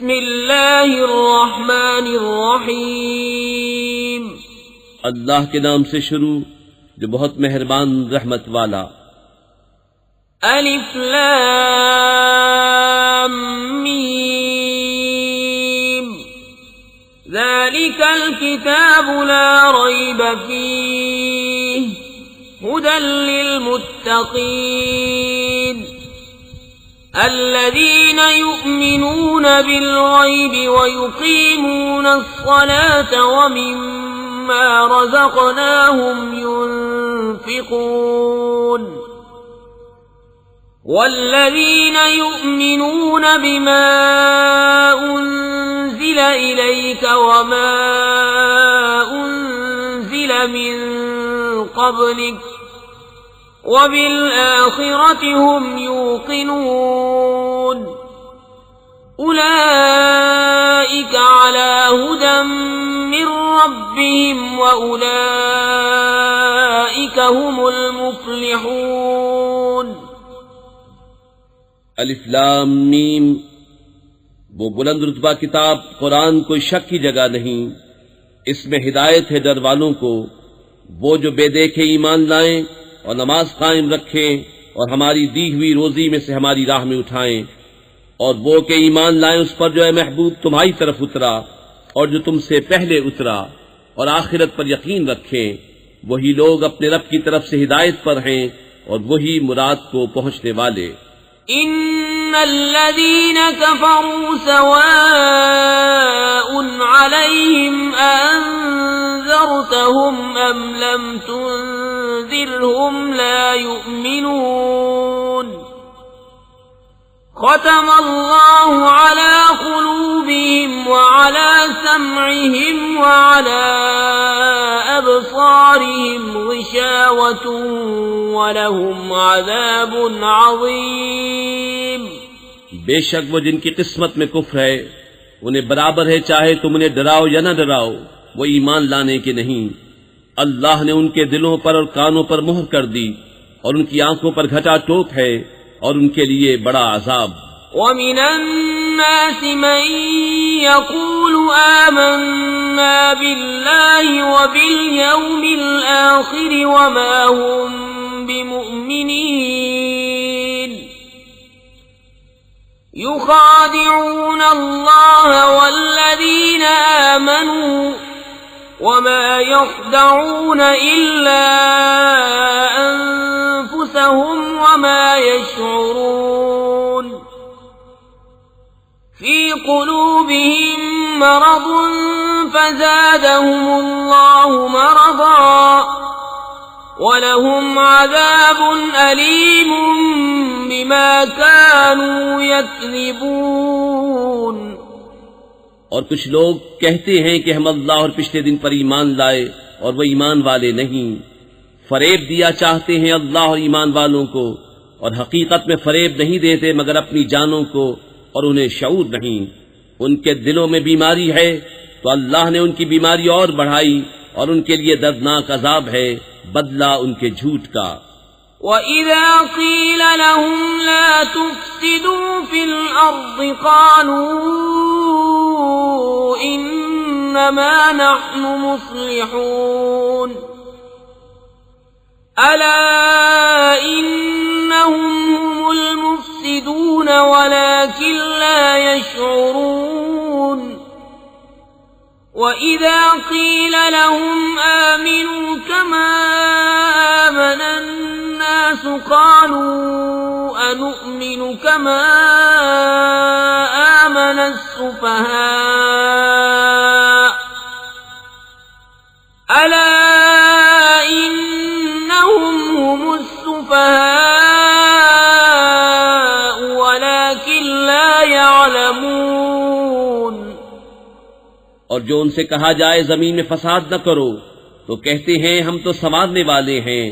بسم اللہ الرحمن الرحیم اللہ کے نام سے شروع جو بہت مہربان رحمت والا۔ الف لام میم ذالک الکتاب لا ریب فیہ ہدی للمتقین الذين يؤمنون بالغيب ويقيمون الصلاة ومما رزقناهم ينفقون والذين يؤمنون بما أنزل إليك وما أنزل من قبلك وبالآخرة هم يوقنون أولئك على هدى من ربهم وأولئك هم المفلحون۔ الف لام میم، وہ بلند رتبہ کتاب قرآن کوئی شک کی جگہ نہیں، اس میں ہدایت ہے ڈر والوں کو، وہ جو بے دیکھے ایمان لائیں اور نماز قائم رکھیں اور ہماری دی ہوئی روزی میں سے ہماری راہ میں اٹھائیں، اور وہ کہ ایمان لائیں اس پر جو ہے محبوب تمہاری طرف اترا اور جو تم سے پہلے اترا، اور آخرت پر یقین رکھیں، وہی لوگ اپنے رب کی طرف سے ہدایت پر ہیں اور وہی مراد کو پہنچنے والے۔ ان الذين كفروا سواء عليهم انذرتهم ام لم تنذرهم لا يؤمنون ختم الله على قلوبهم وعلى سمعهم وعلى أبصارهم غشاوة ولهم عذاب عظيم۔ بے شک وہ جن کی قسمت میں کفر ہے انہیں برابر ہے چاہے تم انہیں ڈراؤ یا نہ ڈراؤ، وہ ایمان لانے کے نہیں۔ اللہ نے ان کے دلوں پر اور کانوں پر مہر کر دی اور ان کی آنکھوں پر گھٹا ٹوپ ہے اور ان کے لیے بڑا عذاب۔ وَمِنَ النَّاسِ مَن يَقُولُ آمَنَّا بِاللَّهِ وَبِالْيَوْمِ الْآخِرِ وَمَا هُمْ بِمُؤْمِنِينَ يُخَادِعُونَ اللَّهَ وَالَّذِينَ آمَنُوا وَمَا يَخْدَعُونَ إِلَّا أَنفُسَهُمْ وَمَا يَشْعُرُونَ فِي قُلُوبِهِم مَّرَضٌ فَزَادَهُمُ اللَّهُ مَرَضًا وَلَهُمْ عَذَابٌ أَلِيمٌ بِمَا كَانُوا يَكْذِبُونَ۔ اور کچھ لوگ کہتے ہیں کہ ہم اللہ اور پچھلے دن پر ایمان لائے اور وہ ایمان والے نہیں، فریب دیا چاہتے ہیں اللہ اور ایمان والوں کو، اور حقیقت میں فریب نہیں دیتے مگر اپنی جانوں کو، اور انہیں شعور نہیں۔ ان کے دلوں میں بیماری ہے تو اللہ نے ان کی بیماری اور بڑھائی، اور ان کے لیے دردناک عذاب ہے بدلہ ان کے جھوٹ کا۔ وَإِذَا قِيلَ لَهُمْ لَا تُفْسِدُوا فِي الْأَرْضِ قَالُوا إِنَّمَا نَحْنُ مُصْلِحُونَ أَلَا إِنَّهُمْ هُمُ الْمُفْسِدُونَ وَلَكِنْ لَا يَشْعُرُونَ وَإِذَا قِيلَ لَهُمْ آمِنُوا كَمَا آمَنَ النَّاسُ قَالُوا أَنُؤْمِنُ كَمَا آمَنَ السُّفَهَاءُ أَلَا إِنَّهُمْ هُمُ السُّفَهَاءُ وَلَكِنْ لَا يَعْلَمُونَ۔ اور جو ان سے کہا جائے زمین میں فساد نہ کرو تو کہتے ہیں ہم تو سنوارنے والے ہیں،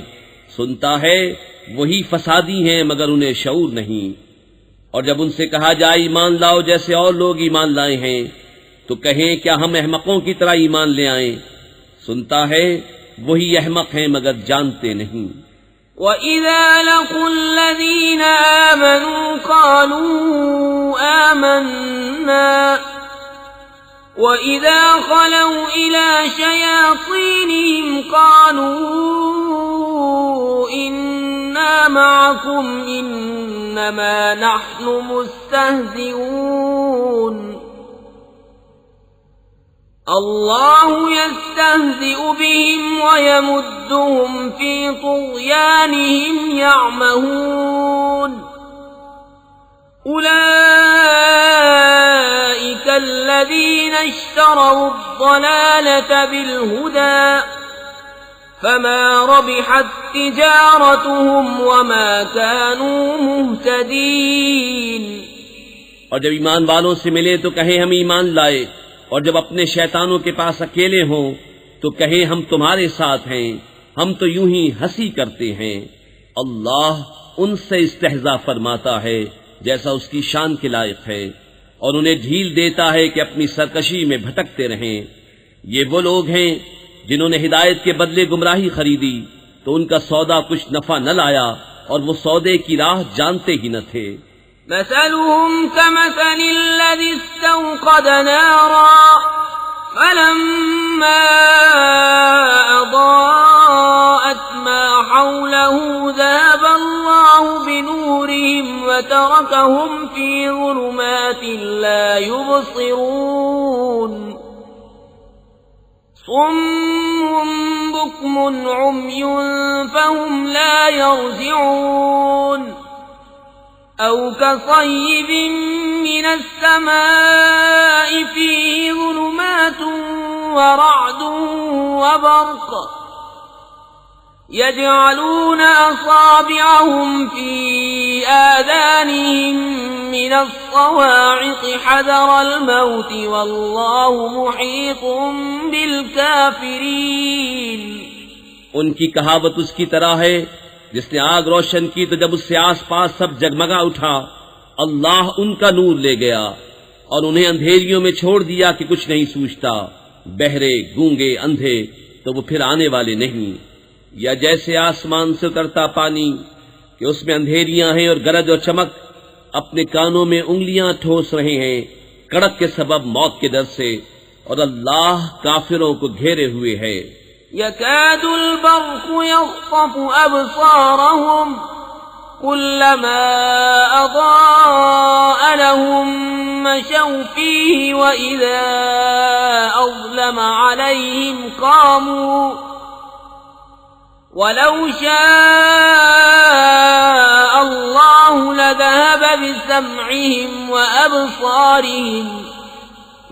سنتا ہے وہی فسادی ہیں مگر انہیں شعور نہیں۔ اور جب ان سے کہا جائے ایمان لاؤ جیسے اور لوگ ایمان لائے ہیں تو کہیں کیا ہم احمقوں کی طرح ایمان لے آئیں، سنتا ہے وہی احمق ہیں مگر جانتے نہیں۔ وَإِذَا لَقُوا الَّذِينَ آمَنُوا قَالُوا آمَنَّا وَإِذَا خَلَوْا إِلَى شَيَاطِينِهِمْ قَالُوا إِنَّا مَعَكُمْ إِنَّمَا نَحْنُ مُسْتَهْزِئُونَ اللہ يستہزئ بهم ويمدهم في طغيانهم يعمهون أولئك الذين اشتروا الضلالة بالهدى فما ربحت تجارتهم وما كانوا مهتدين۔ اور جب ایمان والوں سے ملے تو کہیں ہم ایمان لائے، اور جب اپنے شیطانوں کے پاس اکیلے ہوں تو کہیں ہم تمہارے ساتھ ہیں، ہم تو یوں ہی ہنسی کرتے ہیں۔ اللہ ان سے استہزاء فرماتا ہے جیسا اس کی شان کے لائق ہے، اور انہیں ڈھیل دیتا ہے کہ اپنی سرکشی میں بھٹکتے رہیں۔ یہ وہ لوگ ہیں جنہوں نے ہدایت کے بدلے گمراہی خریدی تو ان کا سودا کچھ نفع نہ لایا، اور وہ سودے کی راہ جانتے ہی نہ تھے۔ مثلهم كمثل الذي استوقد نارا فلما أضاءت ما حوله ذهب الله بنورهم وتركهم في ظلمات لا يبصرون صم بكم عمي فهم لا يرجعون أو كصيب من السماء فيه ظلمات ورعد وبرق يجعلون أصابعهم في آذانهم من الصواعق حذر الموت والله محيط بالكافرين۔ ان کی کہاوت اس کی طرح ہے جس نے آگ روشن کی تو جب اس سے آس پاس سب جگمگا اٹھا، اللہ ان کا نور لے گیا اور انہیں اندھیریوں میں چھوڑ دیا کہ کچھ نہیں سوچتا۔ بہرے، گونگے، اندھے تو وہ پھر آنے والے نہیں۔ یا جیسے آسمان سے اترتا پانی کہ اس میں اندھیریاں ہیں اور گرج اور چمک، اپنے کانوں میں انگلیاں ٹھوس رہے ہیں کڑک کے سبب موت کے ڈر سے، اور اللہ کافروں کو گھیرے ہوئے ہے۔ يكاد البرق يخطف أبصارهم كلما أضاء لهم مشوا فيه وإذا أظلم عليهم قاموا ولو شاء الله لذهب بسمعهم وأبصارهم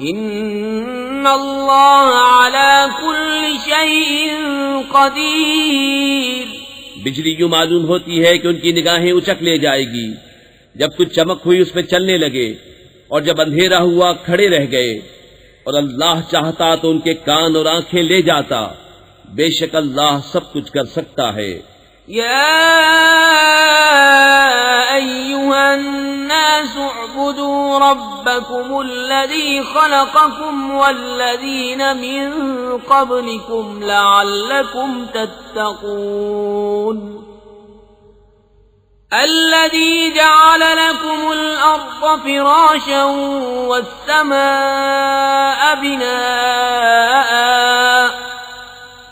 ان اللہ علی کل شیء قدیر۔ بجلی یوں معلوم ہوتی ہے کہ ان کی نگاہیں اچک لے جائے گی، جب کچھ چمک ہوئی اس میں چلنے لگے، اور جب اندھیرا ہوا کھڑے رہ گئے، اور اللہ چاہتا تو ان کے کان اور آنکھیں لے جاتا۔ بے شک اللہ سب کچھ کر سکتا ہے۔ یا ایھا الناس اعبدوا ربکم الذی خلقکم والذین من قبلکم لعلکم تتقون الذی جعل لکم الارض فراشا والسماء بناء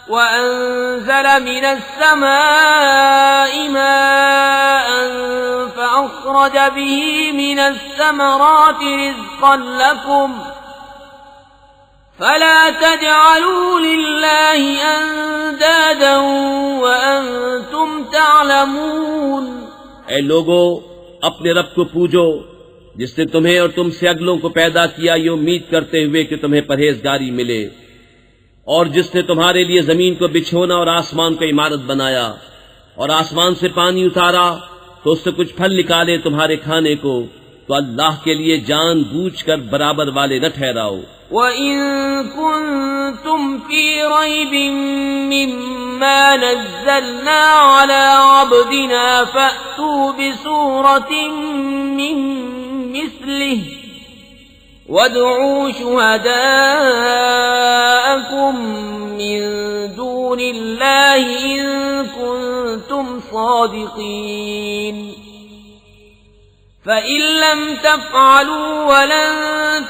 وأنزل من السماء ماء فأخرج به من الثمرات رزقا لكم فلا تجعلوا لله أندادا وأنتم تعلمون۔ اے لوگو، اپنے رب کو پوجو جس نے تمہیں اور تم سے اگلوں کو پیدا کیا یہ امید کرتے ہوئے کہ تمہیں پرہیزگاری ملے، اور جس نے تمہارے لیے زمین کو بچھونا اور آسمان کو عمارت بنایا، اور آسمان سے پانی اتارا تو اس سے کچھ پھل نکالے تمہارے کھانے کو، تو اللہ کے لیے جان بوجھ کر برابر والے نہ ٹھہراؤ۔ وَإِن كُنتُمْ فِي رَيْبٍ مِّمَّا نَزَّلْنَا عَلَىٰ عَبْدِنَا فَأْتُوا بِسُورَةٍ مِّن مِّثْلِهِ وَادْعُوا شُهَدَاءَكُم مِّن دُونِ اللَّهِ إِن كُنتُمْ صَادِقِينَ۔ صادقين فإن لم تفعلوا ولن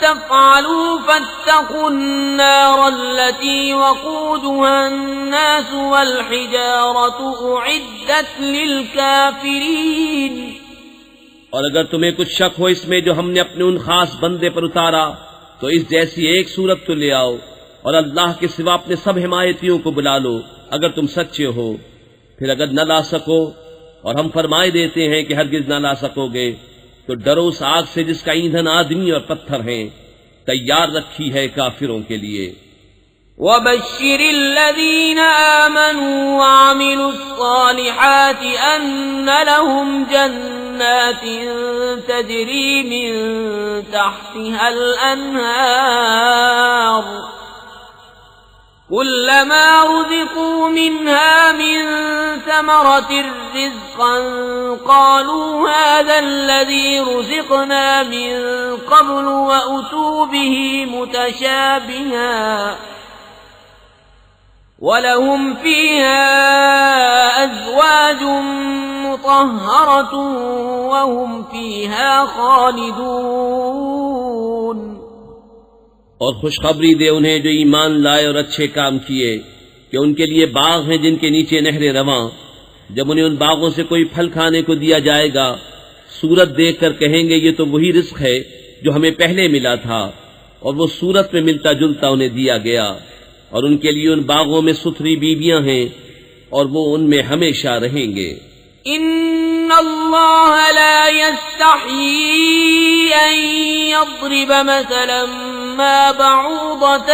تفعلوا فاتقوا النار التي وقودها الناس والحجارة أعدت للكافرين۔ اور اگر تمہیں کچھ شک ہو اس میں جو ہم نے اپنے ان خاص بندے پر اتارا تو اس جیسی ایک صورت تو لے آؤ، اور اللہ کے سوا اپنے سب حمایتیوں کو بلا لو اگر تم سچے ہو۔ پھر اگر نہ لا سکو، اور ہم فرمائے دیتے ہیں کہ ہرگز نہ لا سکو گے، تو ڈرو اس آگ سے جس کا ایندھن آدمی اور پتھر ہیں، تیار رکھی ہے کافروں کے لیے۔ وَبَشِّرِ الَّذِينَ آمَنُوا وَعَمِلُوا الصَّالِحَاتِ أَنَّ لَهُمْ جَنَّاتٍ تَجْرِي مِن تَحْتِهَا الْأَنْهَارُ كُلَّمَا رُزِقُوا مِنْهَا مِن ثَمَرَةٍ رِّزْقًا قَالُوا هَذَا الَّذِي رُزِقْنَا مِن قَبْلُ وَأُتُوا بِهِ مُتَشَابِهًا وَلَهُمْ فِيهَا أَزْوَاجٌ مُطَهَّرَةٌ وَهُمْ فِيهَا خَالِدُونَ۔ اور خوشخبری دے انہیں جو ایمان لائے اور اچھے کام کیے کہ ان کے لیے باغ ہیں جن کے نیچے نہریں رواں، جب انہیں ان باغوں سے کوئی پھل کھانے کو دیا جائے گا صورت دیکھ کر کہیں گے یہ تو وہی رزق ہے جو ہمیں پہلے ملا تھا، اور وہ صورت میں ملتا جلتا انہیں دیا گیا، اور ان کے لیے ان باغوں میں ستھری بیویاں ہیں اور وہ ان میں ہمیشہ رہیں گے۔ ان اللہ لا يستحيي ان يضرب مثلا ما بعوضة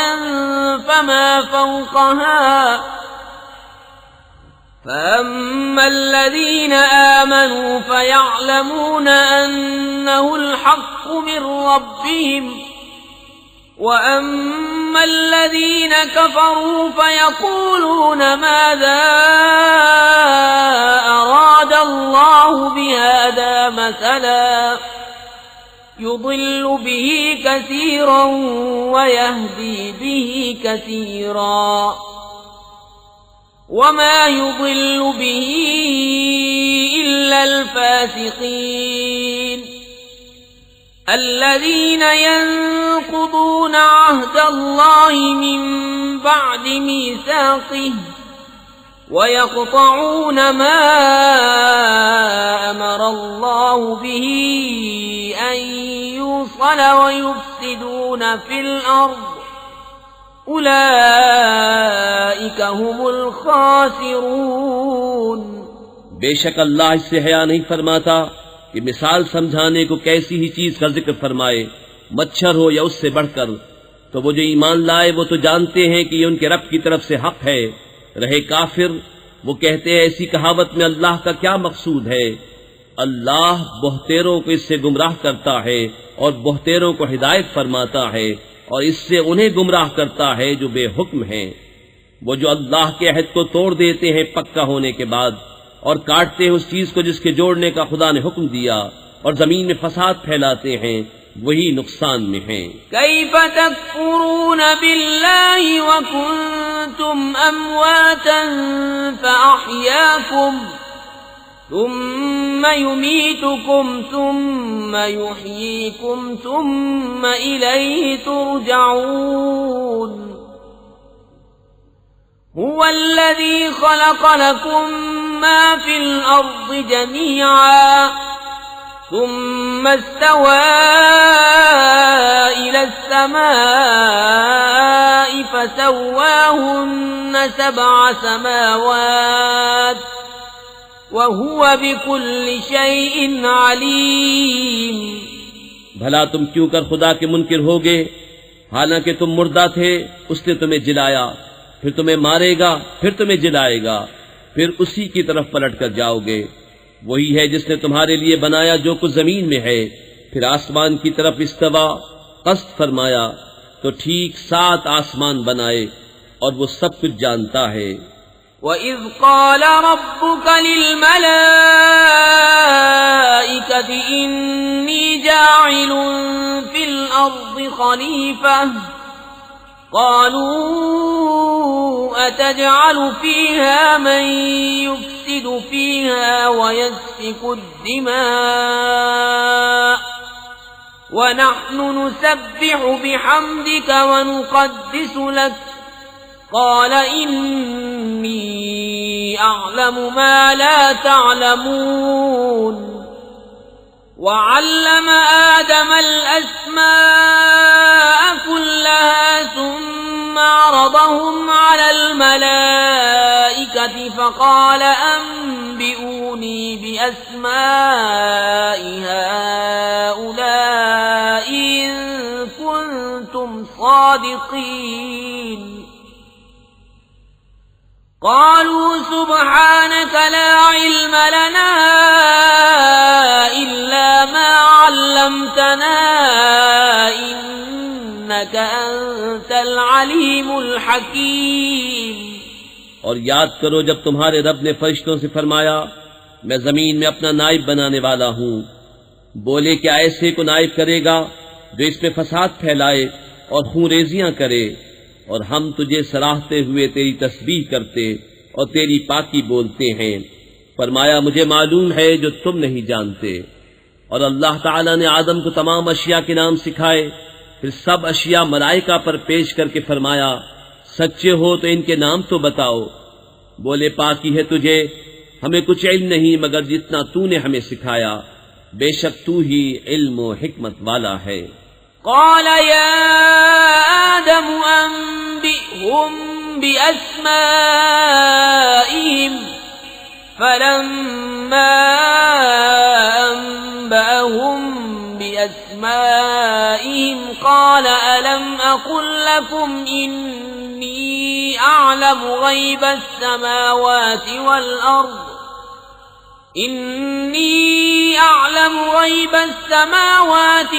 فما فوقها فأما الذين آمنوا فيعلمون أنه الحق من ربهم وَأَمَّا الَّذِينَ كَفَرُوا فَيَقُولُونَ مَاذَا أَرَادَ اللَّهُ بِهَذَا مَثَلًا يُضِلُّ بِهِ كَثِيرًا وَيَهْدِي بِهِ كَثِيرًا وَمَا يُضِلُّ بِهِ إِلَّا الْفَاسِقِينَ الذين ينقضون عهد الله من بعد ميثاقه ويقطعون ما أمر الله به أن يوصل ويفسدون في الأرض أولئك هم الخاسرون۔ بے شک اللہ اس سے حیا نہیں فرماتا کہ مثال سمجھانے کو کیسی ہی چیز کا ذکر فرمائے، مچھر ہو یا اس سے بڑھ کر، تو وہ جو ایمان لائے وہ تو جانتے ہیں کہ یہ ان کے رب کی طرف سے حق ہے، رہے کافر وہ کہتے ہیں ایسی کہاوت میں اللہ کا کیا مقصود ہے۔ اللہ بہتیروں کو اس سے گمراہ کرتا ہے اور بہتیروں کو ہدایت فرماتا ہے، اور اس سے انہیں گمراہ کرتا ہے جو بے حکم ہیں۔ وہ جو اللہ کے عہد کو توڑ دیتے ہیں پکا ہونے کے بعد، اور کاٹتے ہیں اس چیز کو جس کے جوڑنے کا خدا نے حکم دیا، اور زمین میں فساد پھیلاتے ہیں، وہی نقصان میں ہیں۔ کیف تکفرون باللہ وکنتم امواتا فاحیاکم ثم یمیتکم ثم یحییکم ثم الیہ ترجعون۔ هو الذي خلق لكم ما في الأرض جميعا ثم استوى إلى السماء فسواهن 7 سماوات وهو بكل شيء عليم۔ بھلا تم کیوں کر خدا کے منکر ہوگے، حالانکہ تم مردہ تھے، اس نے تمہیں جلایا، پھر تمہیں مارے گا، پھر تمہیں جلائے گا، پھر اسی کی طرف پلٹ کر جاؤ گے۔ وہی ہے جس نے تمہارے لیے بنایا جو کچھ زمین میں ہے، پھر آسمان کی طرف استوا قصد فرمایا تو ٹھیک 7 آسمان بنائے، اور وہ سب کچھ جانتا ہے۔ وَإِذْ قَالَ رَبُّكَ لِلْمَلَائِكَةِ إِنِّي جَاعِلٌ فِي الْأَرْضِ خَلِيفَةً قالوا أتجعل فيها من يفسد يفسد فيها ويسفك الدماء ونحن نسبح بحمدك ونقدس لك قال إني أعلم ما لا تعلمون وعلم آدم الأسماء كلها ثم عرضهم على الملائكة فقال أنبئوني بأسماء هؤلاء إن كنتم صادقين قالوا سبحانك لا علم لنا إلا ما علمتنا إنك أنت العليم الحكيم۔ اور یاد کرو جب تمہارے رب نے فرشتوں سے فرمایا میں زمین میں اپنا نائب بنانے والا ہوں، بولے کیا ایسے کو نائب کرے گا جو اس میں فساد پھیلائے اور خونریزیاں کرے، اور ہم تجھے سراہتے ہوئے تیری تسبیح کرتے اور تیری پاکی بولتے ہیں۔ فرمایا مجھے معلوم ہے جو تم نہیں جانتے۔ اور اللہ تعالیٰ نے آدم کو تمام اشیاء کے نام سکھائے، پھر سب اشیاء ملائکہ پر پیش کر کے فرمایا سچے ہو تو ان کے نام تو بتاؤ۔ بولے پاکی ہے تجھے، ہمیں کچھ علم نہیں مگر جتنا تو نے ہمیں سکھایا، بے شک تو ہی علم و حکمت والا ہے۔ قال يا آدم أنبئهم بأسمائهم فلما أنبأهم بأسمائهم قال ألم أقل لكم إني أعلم غيب السماوات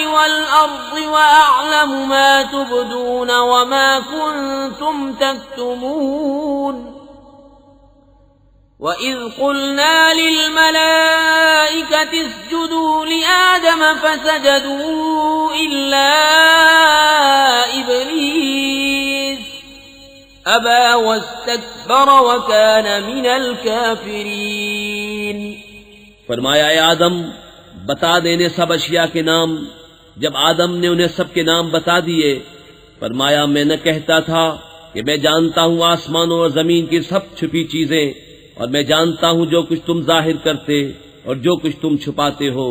والأرض وأعلم ما تبدون وما كنتم تكتمون وإذ قلنا للملائكة اسجدوا لآدم فسجدوا إلا إبليس أبى واستكبر وكان من الكافرين۔ فرمایا اے آدم بتا دینے سب اشیاء کے نام۔ جب آدم نے انہیں سب کے نام بتا دیے فرمایا میں نہ کہتا تھا کہ میں جانتا ہوں آسمانوں اور زمین کی سب چھپی چیزیں، اور میں جانتا ہوں جو کچھ تم ظاہر کرتے اور جو کچھ تم چھپاتے ہو۔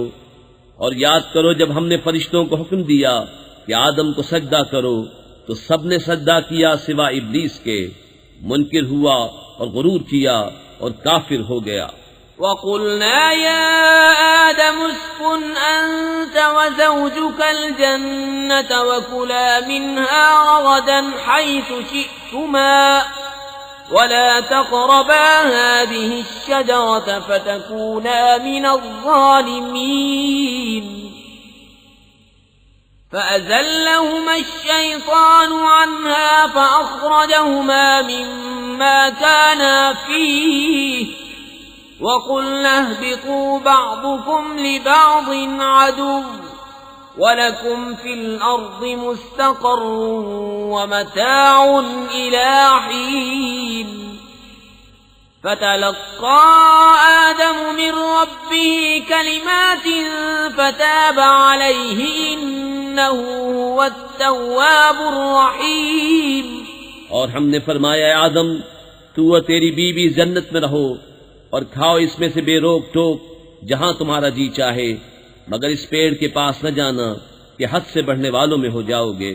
اور یاد کرو جب ہم نے فرشتوں کو حکم دیا کہ آدم کو سجدہ کرو تو سب نے سجدہ کیا سوائے ابلیس کے، منکر ہوا اور غرور کیا اور کافر ہو گیا۔ وَقُلْنَا يَا آدَمُ اسْكُنْ أَنْتَ وَزَوْجُكَ الْجَنَّةَ وَكُلَا مِنْهَا رَغَدًا حَيْثُ شِئْتُمَا وَلَا تَقْرَبَا هَٰذِهِ الشَّجَرَةَ فَتَكُونَا مِنَ الظَّالِمِينَ فَأَزَلَّهُمَا الشَّيْطَانُ عَنْهَا فَأَخْرَجَهُمَا مِمَّا كَانَا فِيهِ وَقُلْنَا اهْبِطُوا بَعْضُكُمْ لِبَعْضٍ عَدُوٌّ وَلَكُمْ فِي الْأَرْضِ مُسْتَقَرٌّ وَمَتَاعٌ إِلَىٰ حِينٍ فَتَلَقَّىٰ آدَمُ مِن رَّبِّهِ كَلِمَاتٍ فَتَابَ عَلَيْهِ إِنَّهُ هُوَ التَّوَّابُ الرَّحِيمُ۔ اور ہم نے فرمایا اے آدم تو اور تیری بیوی جنت میں رہو اور کھاؤ اس میں سے بے روک ٹوک جہاں تمہارا جی چاہے، مگر اس پیڑ کے پاس نہ جانا کہ حد سے بڑھنے والوں میں ہو جاؤ گے۔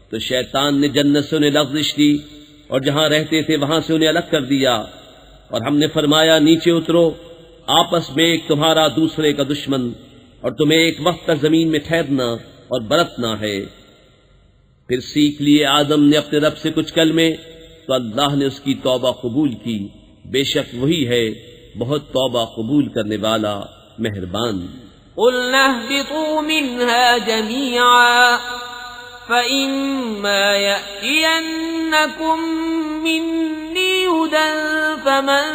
تو شیطان نے جنت سے انہیں لغزش دی اور جہاں رہتے تھے وہاں سے انہیں الگ کر دیا، اور ہم نے فرمایا نیچے اترو، آپس میں ایک تمہارا دوسرے کا دشمن، اور تمہیں ایک وقت تک زمین میں ٹھہرنا اور برتنا ہے۔ پھر سیکھ لیے آدم نے اپنے رب سے کچھ کلمے تو اللہ نے اس کی توبہ قبول کی، بے شک وہی ہے بہت توبہ قبول کرنے والا مہربان۔ قُلْنَا اهْبِطُوا مِنْهَا جَمِيعًا فَإِمَّا يَأْتِيَنَّكُم مِّنِّي هُدًى فَمَن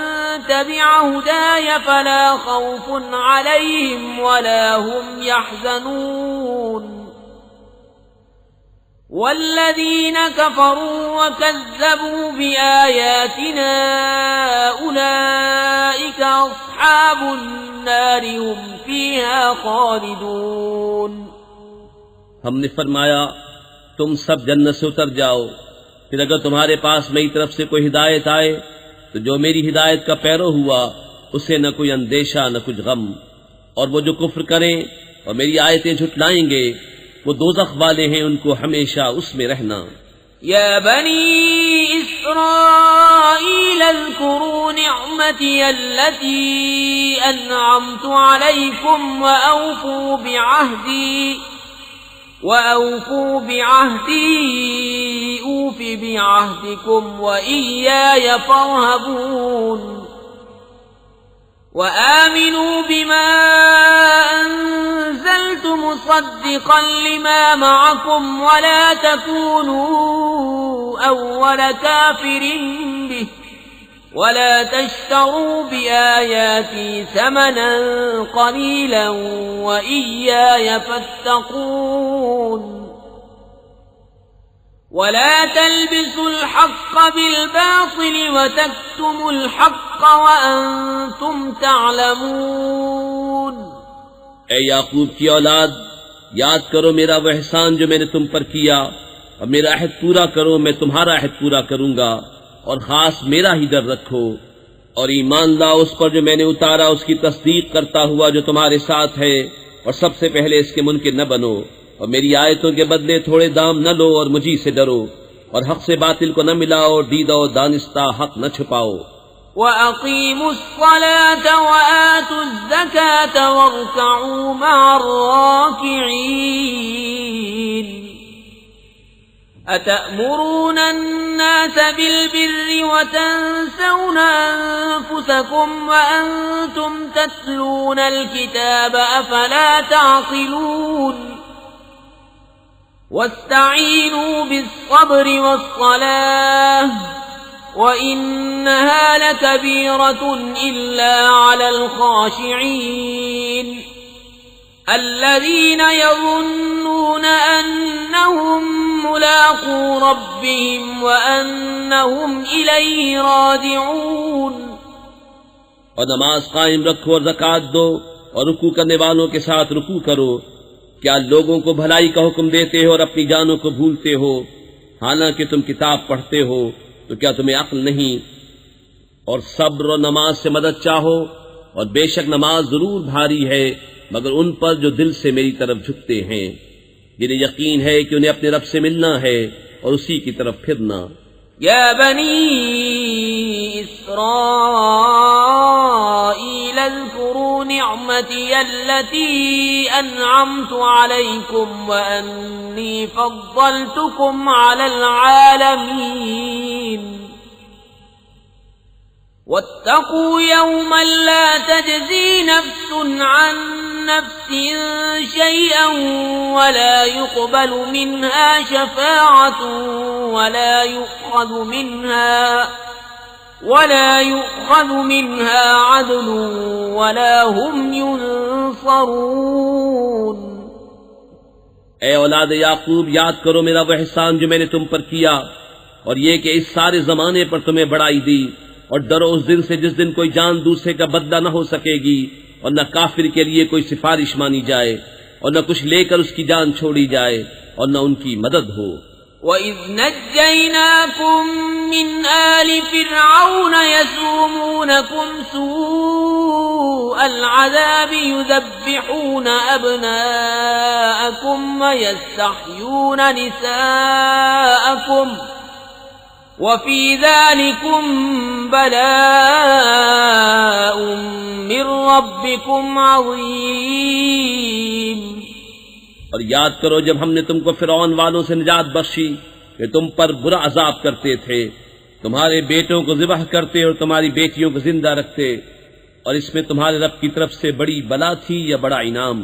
تَبِعَ هُدَايَ فَلَا خَوْفٌ عَلَيْهِمْ وَلَا هُمْ يَحْزَنُونَ والذين كفروا وكذبوا بآياتنا أولئك أصحاب النار هم فيها خالدون۔ ہم نے فرمایا تم سب جنت سے اتر جاؤ، پھر اگر تمہارے پاس میری طرف سے کوئی ہدایت آئے تو جو میری ہدایت کا پیرو ہوا اسے نہ کوئی اندیشہ نہ کچھ غم، اور وہ جو کفر کریں اور میری آیتیں جھٹلائیں گے وہ دوزخ والے ہیں، ان کو ہمیشہ اس میں رہنا۔ يا بني إسرائيل اذكروا نعمتي التي أنعمت عليكم وأوفوا بعهدي أوف بعهدكم وإياي فارهبون، وآمنوا بما أنزلت مصدقا لما معكم ولا تكونوا أول كافر به ولا تشتروا بآياتي ثمنا قليلا وإياي فاتقون، ولا تلبسوا الحق بالباطل وتكتموا الحق وأنتم تعلمون۔ اے یعقوب کی اولاد، یاد کرو میرا وہ احسان جو میں نے تم پر کیا، اور میرا عہد پورا کرو، میں تمہارا عہد پورا کروں گا، اور خاص میرا ہی ڈر رکھو، اور ایمان لاؤ اس پر جو میں نے اتارا، اس کی تصدیق کرتا ہوا جو تمہارے ساتھ ہے، اور سب سے پہلے اس کے منکر نہ بنو، اور میری آیتوں کے بدلے تھوڑے دام نہ لو، اور مجھی سے ڈرو، اور حق سے باطل کو نہ ملاؤ، اور دیدہ و دانستہ حق نہ چھپاؤ۔ وَأَقِيمُوا الصَّلَاةَ وَآتُوا الزَّكَاةَ وَارْكَعُوا مَعَ الرَّاكِعِينَ۔ أَتَأْمُرُونَ النَّاسَ بِالْبِرِّ وَتَنْسَوْنَ أَنفُسَكُمْ وَأَنْتُمْ تَتْلُونَ الْكِتَابَ أَفَلَا تَعْقِلُونَ؟ وَاسْتَعِينُوا بِالصَّبْرِ وَالصَّلَاةِ وَإِنَّهَا لَكَبِيرَةٌ إِلَّا عَلَى الْخَاشِعِينَ الَّذِينَ يَظُنُّونَ أَنَّهُمْ مُلَاقُو رَبِّهِمْ وَأَنَّهُمْ إِلَيْهِ رَاجِعُونَ۔ اور نماز قائم رکھو اور زکوٰۃ دو، اور رکوع کرنے والوں کے ساتھ رکوع کرو۔ کیا لوگوں کو بھلائی کا حکم دیتے ہو اور اپنی جانوں کو بھولتے ہو؟ حالانکہ تم کتاب پڑھتے ہو تو کیا تمہیں عقل نہیں؟ اور صبر و نماز سے مدد چاہو، اور بے شک نماز ضرور بھاری ہے مگر ان پر جو دل سے میری طرف جھکتے ہیں، جنہیں یقین ہے کہ انہیں اپنے رب سے ملنا ہے اور اسی کی طرف پھرنا۔ يا بني إسرائيل اذكروا نعمتي التي أنعمت عليكم وأني فضلتكم على العالمين، واتقوا يوما لا تجزي نفس عن نفس شيئا ولا يقبل منها شفاعة ولا يؤخذ منها عدل ولا هم ينصرون۔ اے اولاد یعقوب، یاد کرو میرا وہ احسان جو میں نے تم پر کیا، اور یہ کہ اس سارے زمانے پر تمہیں بڑائی دی، اور ڈرو اس دن سے جس دن کوئی جان دوسرے کا بدلہ نہ ہو سکے گی، اور نہ کافر کے لیے کوئی سفارش مانی جائے، اور نہ کچھ لے کر اس کی جان چھوڑی جائے، اور نہ ان کی مدد ہو۔ وَإِذْ نَجَّيْنَاكُمْ مِنْ آلِ فِرْعَوْنَ يَسُومُونَكُمْ سُوءَ الْعَذَابِ يُذَبِّحُونَ أَبْنَاءَكُمْ وَيَسْتَحْيُونَ نِسَاءَكُمْ وَفِي ذَلِكُمْ بَلَاءٌ مِّن رَّبِّكُمْ عَظِيمٌ۔ اور یاد کرو جب ہم نے تم کو فرعون والوں سے نجات بخشی کہ تم پر برا عذاب کرتے تھے، تمہارے بیٹوں کو ذبح کرتے اور تمہاری بیٹیوں کو زندہ رکھتے، اور اس میں تمہارے رب کی طرف سے بڑی بلا تھی یا بڑا انعام۔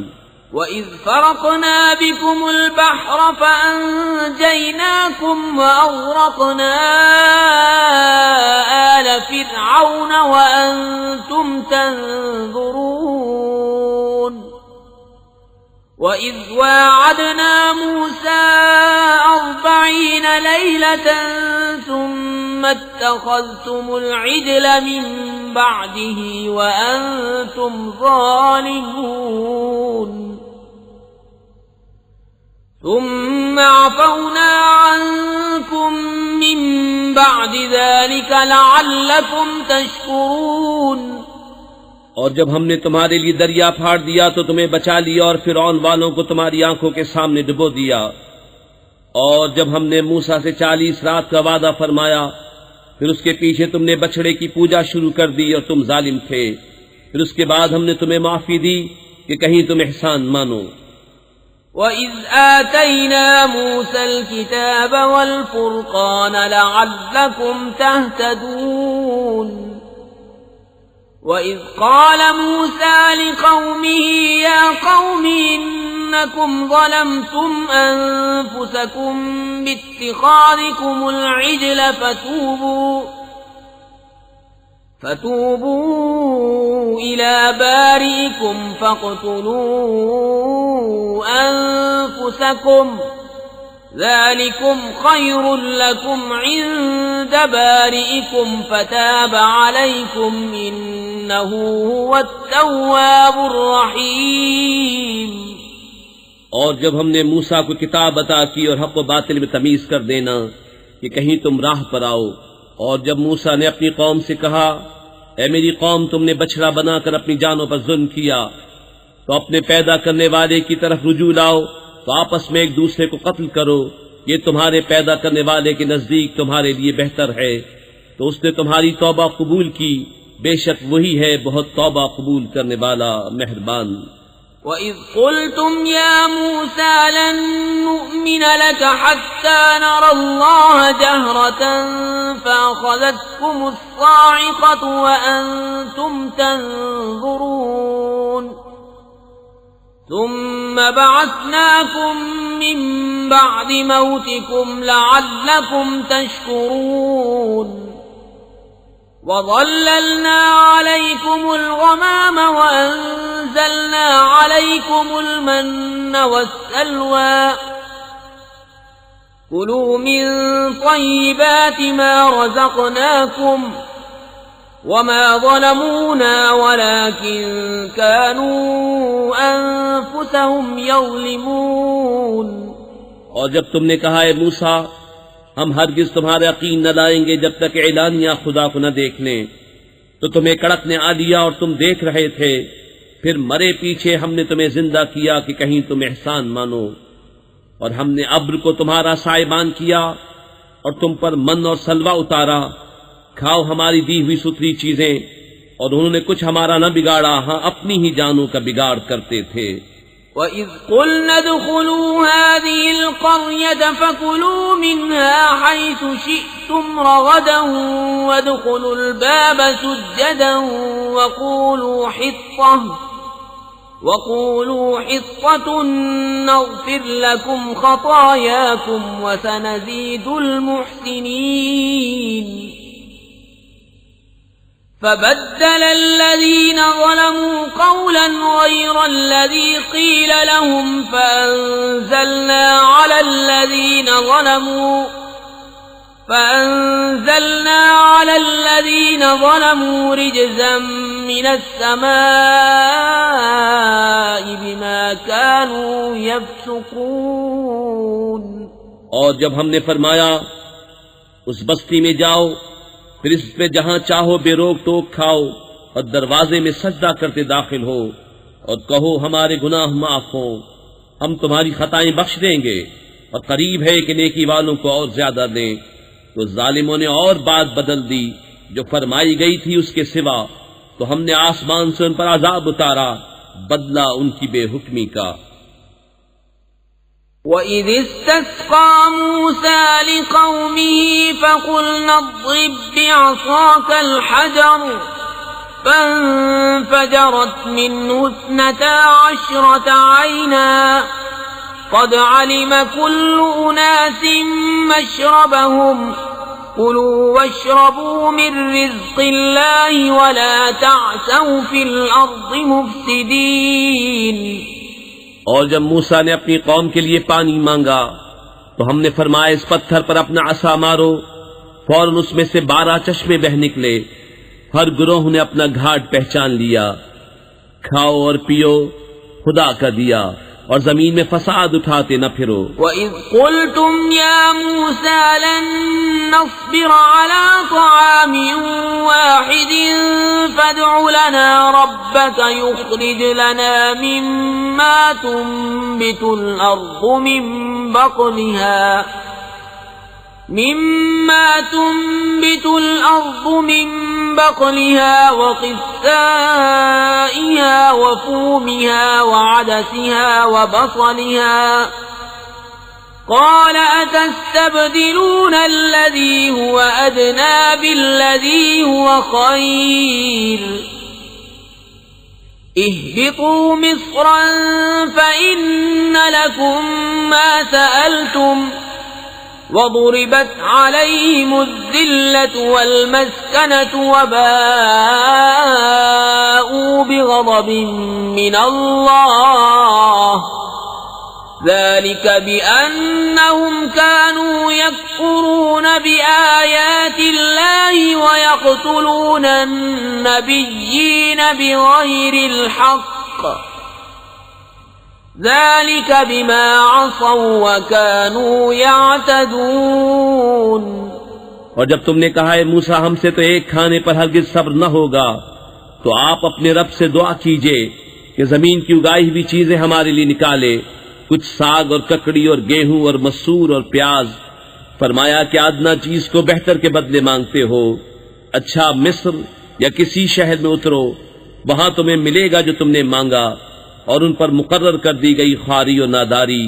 وَإِذْ فَرَقْنَا بِكُمُ الْبَحْرَ فَأَنْجَيْنَاكُمْ وَأَغْرَقْنَا آلَ فِرْعَوْنَ وَأَنْتُمْ تَنْظُرُونَ۔ وَإِذْ وَاعَدْنَا مُوسَىٰ 40 لَيْلَةً ثُمَّ اتَّخَذْتُمُ الْعِجْلَ مِن بَعْدِهِ وَأَنتُمْ ظَالِمُونَ ثُمَّ عَفَوْنَا عَنكُم مِّن بَعْدِ ذَلِكَ لَعَلَّكُمْ تَشْكُرُونَ اور جب ہم نے تمہارے لیے دریا پھاڑ دیا تو تمہیں بچا لیا اور فرعون والوں کو تمہاری آنکھوں کے سامنے ڈبو دیا، اور جب ہم نے موسیٰ سے 40 رات کا وعدہ فرمایا پھر اس کے پیچھے تم نے بچڑے کی پوجا شروع کر دی اور تم ظالم تھے، پھر اس کے بعد ہم نے تمہیں معافی دی کہ کہیں تم احسان مانو۔ وَإِذْ آتَيْنَا مُوسَى الْكِتَابَ وَالْفُرْقَانَ لَعَلَّكُمْ تَهْتَدُونَ وَإِذْ قَالَ مُوسَى لِقَوْمِهِ يَا قَوْمِ إِنَّكُمْ ظَلَمْتُمْ أَنفُسَكُمْ بِاتِّخَاذِكُمُ الْعِجْلَ فَتُوبُوا إِلَى بَارِئِكُمْ فَاقْتُلُوا أَنفُسَكُمْ ذَلِكُمْ خَيْرٌ لَكُمْ عِندَ بَارِئِكُمْ فَتَابَ عَلَيْكُمْ إِنَّهُ هُوَ التَّوَّابُ الرَّحِيمُ۔ اور جب ہم نے موسیٰ کو کتاب عطا کی اور حق و باطل میں تمیز کر دینا کہ کہیں تم راہ پر آؤ، اور جب موسیٰ نے اپنی قوم سے کہا اے میری قوم تم نے بچڑا بنا کر اپنی جانوں پر ظلم کیا تو اپنے پیدا کرنے والے کی طرف رجوع لاؤ، تو آپس میں ایک دوسرے کو قتل کرو، یہ تمہارے پیدا کرنے والے کے نزدیک تمہارے لیے بہتر ہے، تو اس نے تمہاری توبہ قبول کی، بے شک وہی ہے بہت توبہ قبول کرنے والا مہربان۔ وَإِذْ قُلْتُمْ يَا مُوسَىٰ لَن نُّؤْمِنَ لَكَ حَتَّىٰ نَرَى اللَّهَ جَهْرَةً فَأَخَذَتْكُمُ الصَّاعِقَةُ وَأَنتُمْ تَنظُرُونَ ثُمَّ بَعَثْنَاكُم مِّن بَعْدِ مَوْتِكُمْ لَعَلَّكُمْ تَشْكُرُونَ وَظَلَّلْنَا عَلَيْكُمُ الْغَمَامَ وَأَنزَلْنَا عَلَيْكُمُ الْمَنَّ وَالسَّلْوَىٰ كُلُوا مِن طَيِّبَاتِ مَا رَزَقْنَاكُمْ وَمَا ظَلَمُونَا وَلَٰكِن كَانُوا أَنفُسَهُمْ يَظْلِمُونَ۔ اور جب تم نے کہا اے موسیٰ ہم ہرگز تمہارا یقین نہ لائیں گے جب تک اعلانیہ خدا کو نہ دیکھ لیں، تو تمہیں کڑک نے آ لیا اور تم دیکھ رہے تھے، پھر مرے پیچھے ہم نے تمہیں زندہ کیا کہ کہیں تم احسان مانو، اور ہم نے ابر کو تمہارا سائبان کیا اور تم پر من اور سلوہ اتارا، کھاؤ ہماری دی ہوئی ستھری چیزیں، اور انہوں نے کچھ ہمارا نہ بگاڑا، ہاں اپنی ہی جانوں کا بگاڑ کرتے تھے۔ وَإِذْ قُلْنَا ادْخُلُوا هَٰذِهِ الْقَرْيَةَ فَكُلُوا مِنْهَا حَيْثُ شِئْتُمْ رَغَدًا وَادْخُلُوا الْبَابَ سُجَّدًا وَقُولُوا حِطَّةٌ نَّغْفِرْ لَكُمْ خَطَايَاكُمْ وَسَنَزِيدُ الْمُحْسِنِينَ فَبَدَّلَ الَّذِينَ ظَلَمُوا قَوْلًا غَيْرَ الَّذِي قِيلَ لَهُمْ فَأَنزَلْنَا عَلَى الَّذِينَ ظَلَمُوا رِجْزًا مِّنَ السَّمَاءِ بِمَا كَانُوا يَفْسُقُونَ۔ اور جب ہم نے فرمایا اس بستی میں جاؤ پھر اس پہ جہاں چاہو بے روک ٹوک کھاؤ اور دروازے میں سجدہ کرتے داخل ہو اور کہو ہمارے گناہ معاف ہوں، ہم تمہاری خطائیں بخش دیں گے اور قریب ہے کہ نیکی والوں کو اور زیادہ دیں، تو ظالموں نے اور بات بدل دی جو فرمائی گئی تھی اس کے سوا، تو ہم نے آسمان سے ان پر عذاب اتارا بدلہ ان کی بے حکمی کا۔ وَإِذِ اسْتَسْقَىٰ مُوسَىٰ لِقَوْمِهِ فَقُلْنَا اضْرِب بِّعَصَاكَ الْحَجَرَ فَانفَجَرَتْ مِنْهُ 12 عَيْنًا قَدْ عَلِمَ كُلُّ أُنَاسٍ مَّشْرَبَهُمْ كُلُوا وَاشْرَبُوا مِن رِّزْقِ اللَّهِ وَلَا تَعْثَوْا فِي الْأَرْضِ مُفْسِدِينَ۔ اور جب موسیٰ نے اپنی قوم کے لیے پانی مانگا تو ہم نے فرمایا اس پتھر پر اپنا عصا مارو، فوراً اس میں سے 12 چشمے بہ نکلے، ہر گروہ نے اپنا گھاٹ پہچان لیا۔ کھاؤ اور پیو، خدا کا دیا، اور زمین میں فساد اٹھاتے نہ پھرو۔ وَإِذْ قُلْتُمْ يَا مُوسَى لَن نَّصْبِرَ عَلَىٰ طَعَامٍ وَاحِدٍ فَادْعُ لَنَا رَبَّكَ يُخْرِجْ لَنَا مِمَّا تُنبِتُ الْأَرْضُ مِن بَقْلِهَا وَقِثَّائِهَا وَفُومِهَا وَعَدَسِهَا وَبَصَلِهَا قَالَ أَتَسْتَبْدِلُونَ الَّذِي هُوَ أَدْنَىٰ بِالَّذِي هُوَ خَيْرٌ اهْبِطُوا مِصْرًا فَإِنَّ لَكُم مَّا سَأَلْتُمْ وَضُرِبَتْ عَلَيْهِمُ الذِّلَّةُ وَالْمَسْكَنَةُ وَبَاءُوا بِغَضَبٍ مِّنَ اللَّهِ ذَلِكَ بِأَنَّهُمْ كَانُوا يَكْفُرُونَ بِآيَاتِ اللَّهِ وَيَقْتُلُونَ النَّبِيِّينَ بِغَيْرِ الْحَقِّ ذَلِكَ بِمَا عَصَوْا وَكَانُوا يَعْتَدُونَ۔ اور جب تم نے کہا ہے موسیٰ ہم سے تو ایک کھانے پر ہرگز صبر نہ ہوگا، تو آپ اپنے رب سے دعا کیجئے کہ زمین کی اگائی ہوئی چیزیں ہمارے لیے نکالے، کچھ ساگ اور ککڑی اور گیہوں اور مسور اور پیاز۔ فرمایا کہ ادنا چیز کو بہتر کے بدلے مانگتے ہو، اچھا مصر یا کسی شہر میں اترو، وہاں تمہیں ملے گا جو تم نے مانگا۔ اور ان پر مقرر کر دی گئی خواری اور ناداری،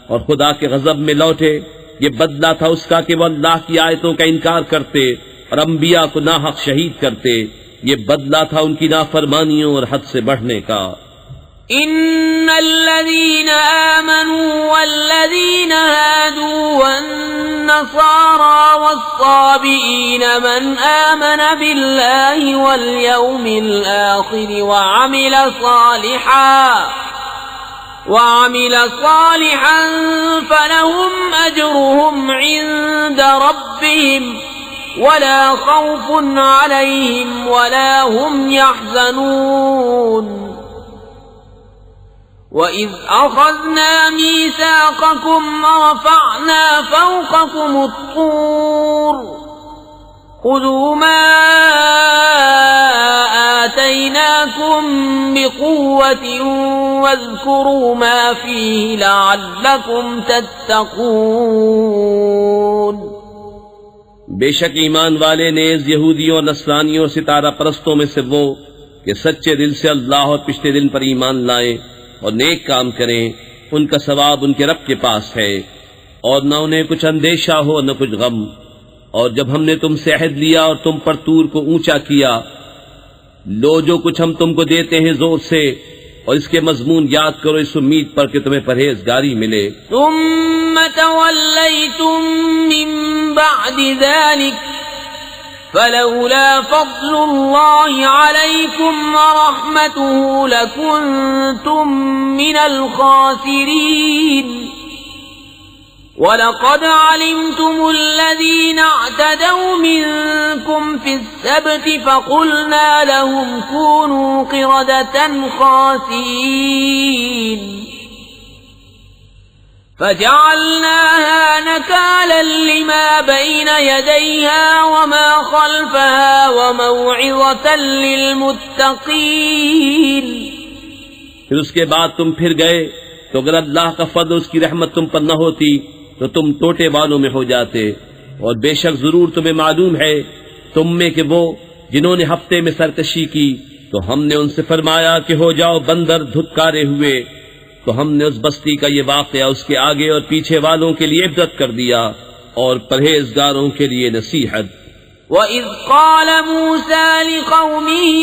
اور خدا کے غضب میں لوٹے۔ یہ بدلہ تھا اس کا کہ وہ اللہ کی آیتوں کا انکار کرتے اور انبیاء کو ناحق شہید کرتے۔ یہ بدلہ تھا ان کی نافرمانیوں اور حد سے بڑھنے کا۔ ان الذين آمنوا والذين هادوا والنصارى والصابئين من آمن بالله واليوم الآخر وعمل صالحا فلهم أجرهم عند ربهم ولا خوف عليهم ولا هم يحزنون۔ وَإِذْ أَخَذْنَا مِيثَاقَكُمْ وَرَفَعْنَا فَوْقَكُمُ الطُّورَ خُذُوا مَا آتَيْنَاكُمْ بِقُوَّةٍ وَاذْكُرُوا مَا فِيهِ لَعَلَّكُمْ تَتَّقُونَ۔ بے شک ایمان والے نیز یہودیوں اور نصرانیوں اور ستارہ پرستوں میں سے وہ کہ سچے دل سے اللہ اور پچھلے دن پر ایمان لائیں اور نیک کام کریں، ان کا ثواب ان کے رب کے پاس ہے، اور نہ انہیں کچھ اندیشہ ہو نہ کچھ غم۔ اور جب ہم نے تم سے عہد لیا اور تم پر طور کو اونچا کیا، لو جو کچھ ہم تم کو دیتے ہیں زور سے، اور اس کے مضمون یاد کرو اس امید پر کہ تمہیں پرہیزگاری ملے۔ ثم تولیتم من بعد ذلك فلولا فضل الله عليكم ورحمته لكنتم من الخاسرين۔ وَلَقَدْ عَلِمْتُمُ الَّذِينَ اعْتَدَوْا مِنكُمْ فِي السَّبْتِ فَقُلْنَا لَهُمْ كُونُوا قِرَدَةً خَاسِئِينَ فَجَعَلْنَاهَا نَكَالًا لِمَا بَيْنَ يَدَيْهَا وَمَا خَلْفَهَا وَمَوْعِظَةً لِلْمُتَّقِينَ۔ پھر اس کے بعد تم پھر گئے تو اگر اللہ کا فضل اس کی رحمت تم پر نہ ہوتی تو تم ٹوٹے والوں میں ہو جاتے، اور بے شک ضرور تمہیں معلوم ہے تم میں کہ وہ جنہوں نے ہفتے میں سرکشی کی تو ہم نے ان سے فرمایا کہ ہو جاؤ بندر دھتکارے ہوئے، تو ہم نے اس بستی کا یہ واقعہ اس کے آگے اور پیچھے والوں کے لیے عبرت کر دیا اور پرہیزگاروں کے لیے نصیحت۔ وَإِذْ قَالَ مُوسَى لِقَوْمِهِ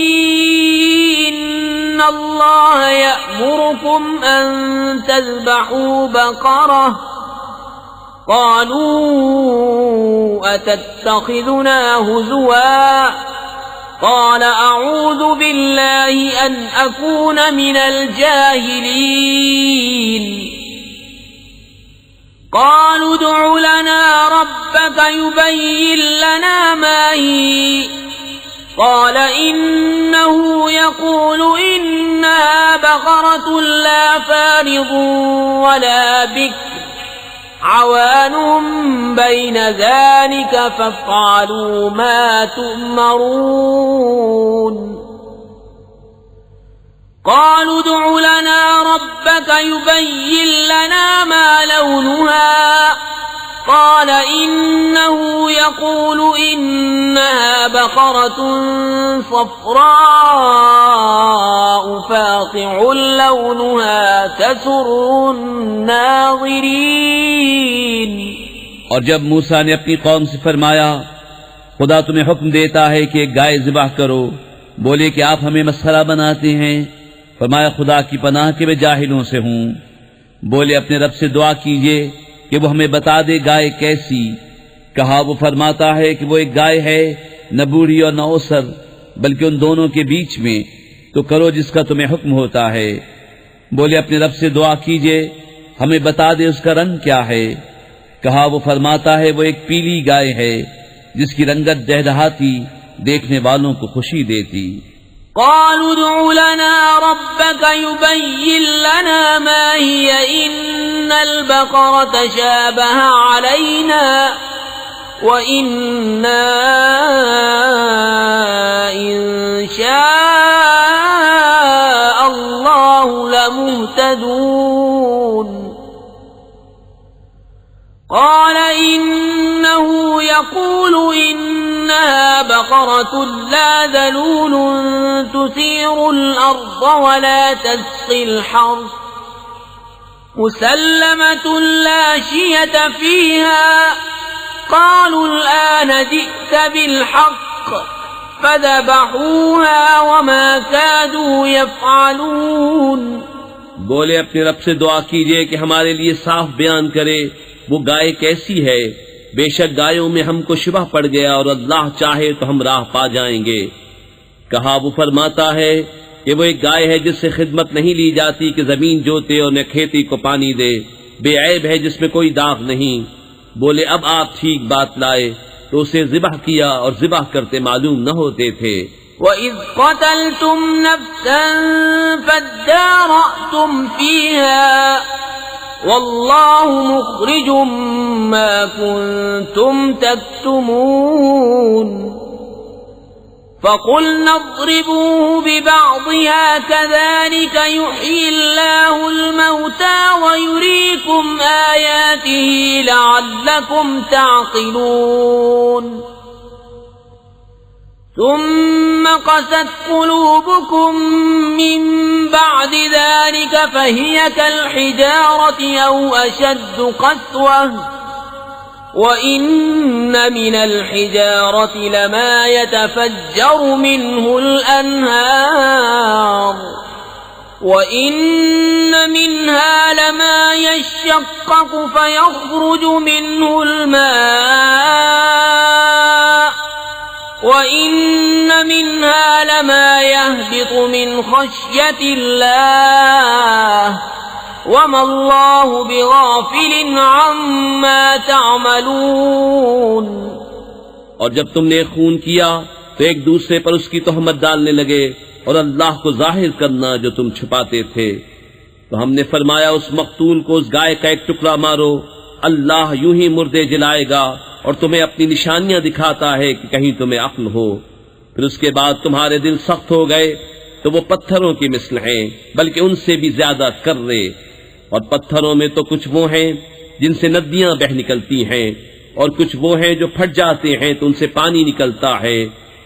إِنَّ اللَّهَ يَأْمُرُكُمْ أَن تَذْبَحُوا بَقَرَةً قَالُوا أَتَتَّخِذُنَا هُزُوًا قال أعوذ بالله أن أكون من الجاهلين قالوا ادع لنا ربك يبين لنا ما هي قال إنه يقول إنها بقرة لا فارض ولا بكر عوان بين ذلك فافعلوا ما تؤمرون قالوا ادع لنا ربك يبين لنا ما لونها قال إنه يقول إنها بقرة صفراء فاقع لونها تسر الناظرين۔ اور جب موسیٰ نے اپنی قوم سے فرمایا خدا تمہیں حکم دیتا ہے کہ ایک گائے ذبح کرو، بولے کہ آپ ہمیں مسخرہ بناتے ہیں۔ فرمایا خدا کی پناہ کہ میں جاہلوں سے ہوں۔ بولے اپنے رب سے دعا کیجئے کہ وہ ہمیں بتا دے گائے کیسی۔ کہا وہ فرماتا ہے کہ وہ ایک گائے ہے، نہ بوڑھی اور نہ اوسر، بلکہ ان دونوں کے بیچ میں، تو کرو جس کا تمہیں حکم ہوتا ہے۔ بولے اپنے رب سے دعا کیجئے ہمیں بتا دے اس کا رنگ کیا ہے۔ کہا وہ فرماتا ہے وہ ایک پیلی گائے ہے جس کی رنگت دہدہاتی، دیکھنے والوں کو خوشی دیتی۔ قالوا ادع لنا ربك يبين لنا ما هي إن البقرة شابه علينا وإنا إن شاء الله لمهتدون قال إنه يقول إنها بقرة لا ذلول تثير الأرض ولا تسقي الحرث مسلمة لا شية فيها قالوا الآن جئت بالحق فذبحوها وما كادوا يفعلون۔ بولے اپنے رب سے دعا کیجئے کہ ہمارے لیے صاف بیان کرے وہ گائے کیسی ہے۔ بے شک گایوں میں ہم کو شبہ پڑ گیا اور اللہ چاہے تو ہم راہ پا جائیں گے۔ کہا وہ فرماتا ہے کہ وہ ایک گائے ہے جس سے خدمت نہیں لی جاتی کہ زمین جوتے اور نہ کھیتی کو پانی دے، بے عیب ہے جس میں کوئی داغ نہیں۔ بولے اب آپ ٹھیک بات لائے تو اسے ذبح کیا اور ذبح کرتے معلوم نہ ہوتے تھے۔ وَإِذْ قَتَلْتُمْ نَفْسًا فَادَّارَأْتُمْ فِيهَا وَاللَّهُ مُخْرِجٌ مَا كُنْتُمْ تَكْتُمُونَ فَقُلْنَا اضْرِبُوهُ بِبَعْضِهَا كَذَلِكَ يُحْيِي اللَّهُ الْمَوْتَى وَيُرِيكُمْ آيَاتِهِ لَعَلَّكُمْ تَعْقِلُونَ ثم قست قلوبكم من بعد ذلك فهي كالحجارة أو أشد قسوة وإن من الحجارة لما يتفجر منه الأنهار وإن منها لما يشقق فيخرج منه الماء وَإِنَّ مِنْهَا لَمَا يَهْبِطُ مِنْ خَشْيَةِ اللَّهِ وَمَا اللَّهُ بِغَافِلٍ عَمَّا تَعْمَلُونَ۔ اور جب تم نے خون کیا تو ایک دوسرے پر اس کی تہمت ڈالنے لگے اور اللہ کو ظاہر کرنا جو تم چھپاتے تھے، تو ہم نے فرمایا اس مقتول کو اس گائے کا ایک ٹکڑا مارو، اللہ یوں ہی مردے جلائے گا اور تمہیں اپنی نشانیاں دکھاتا ہے کہ کہیں تمہیں عقل ہو۔ پھر اس کے بعد تمہارے دل سخت ہو گئے تو وہ پتھروں کی مثل ہیں بلکہ ان سے بھی زیادہ کرے، اور پتھروں میں تو کچھ وہ ہیں جن سے ندیاں بہ نکلتی ہیں، اور کچھ وہ ہیں جو پھٹ جاتے ہیں تو ان سے پانی نکلتا ہے،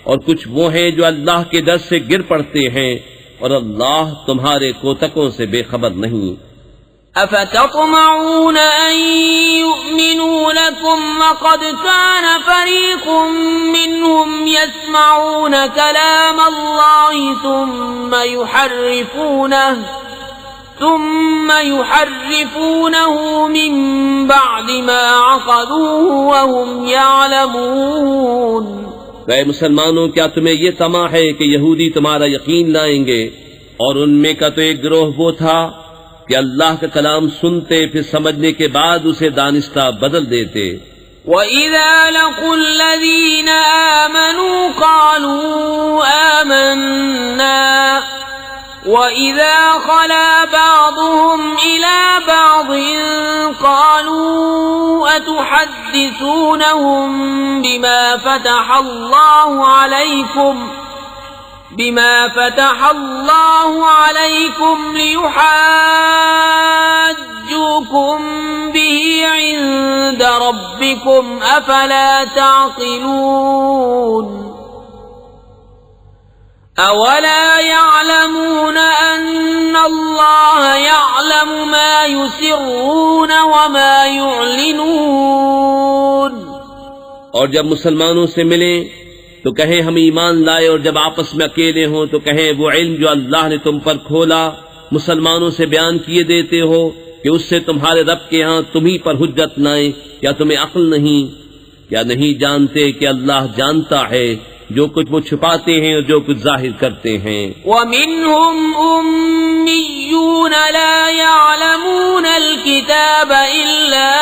اور کچھ وہ ہیں جو اللہ کے ڈر سے گر پڑتے ہیں، اور اللہ تمہارے کوتکوں سے بے خبر نہیں۔ أفتطمعون أن يؤمنوا لكم وقد كان فريق منهم يسمعون كلام الله ثم يحرفونه من بعد ما عقلوه وهم يعلمون اے مسلمانوں، کیا تمہیں یہ طمع ہے کہ یہودی تمہارا یقین لائیں گے؟ اور ان میں کا تو ایک گروہ وہ تھا کہ اللہ کا کلام سنتے پھر سمجھنے کے بعد اسے دانستہ بدل دیتے۔ وَإِذَا لَقُوا الَّذِينَ آمَنُوا قَالُوا آمَنَّا وَإِذَا خَلَا بَعْضُهُمْ إِلَى بَعْضٍ قَالُوا أَتُحَدِّثُونَهُم بما فتح الله عليكم ليحاجوكم به عند ربكم أفلا تعقلون أولا يعلمون أن الله يعلم ما يسرون وما يعلنون۔ اور جب مسلمانوں سے ملیں تو کہیں ہم ایمان لائے، اور جب آپس میں اکیلے ہوں تو کہیں وہ علم جو اللہ نے تم پر کھولا مسلمانوں سے بیان کیے دیتے ہو کہ اس سے تمہارے رب کے ہاں تمہیں پر حجت لائیں۔ کیا تمہیں عقل نہیں؟ کیا نہیں جانتے کہ اللہ جانتا ہے جو کچھ وہ چھپاتے ہیں اور جو کچھ ظاہر کرتے ہیں۔ وَمِنْهُمْ أُمِّيُّونَ لَا يَعْلَمُونَ الْكِتَابَ إِلَّا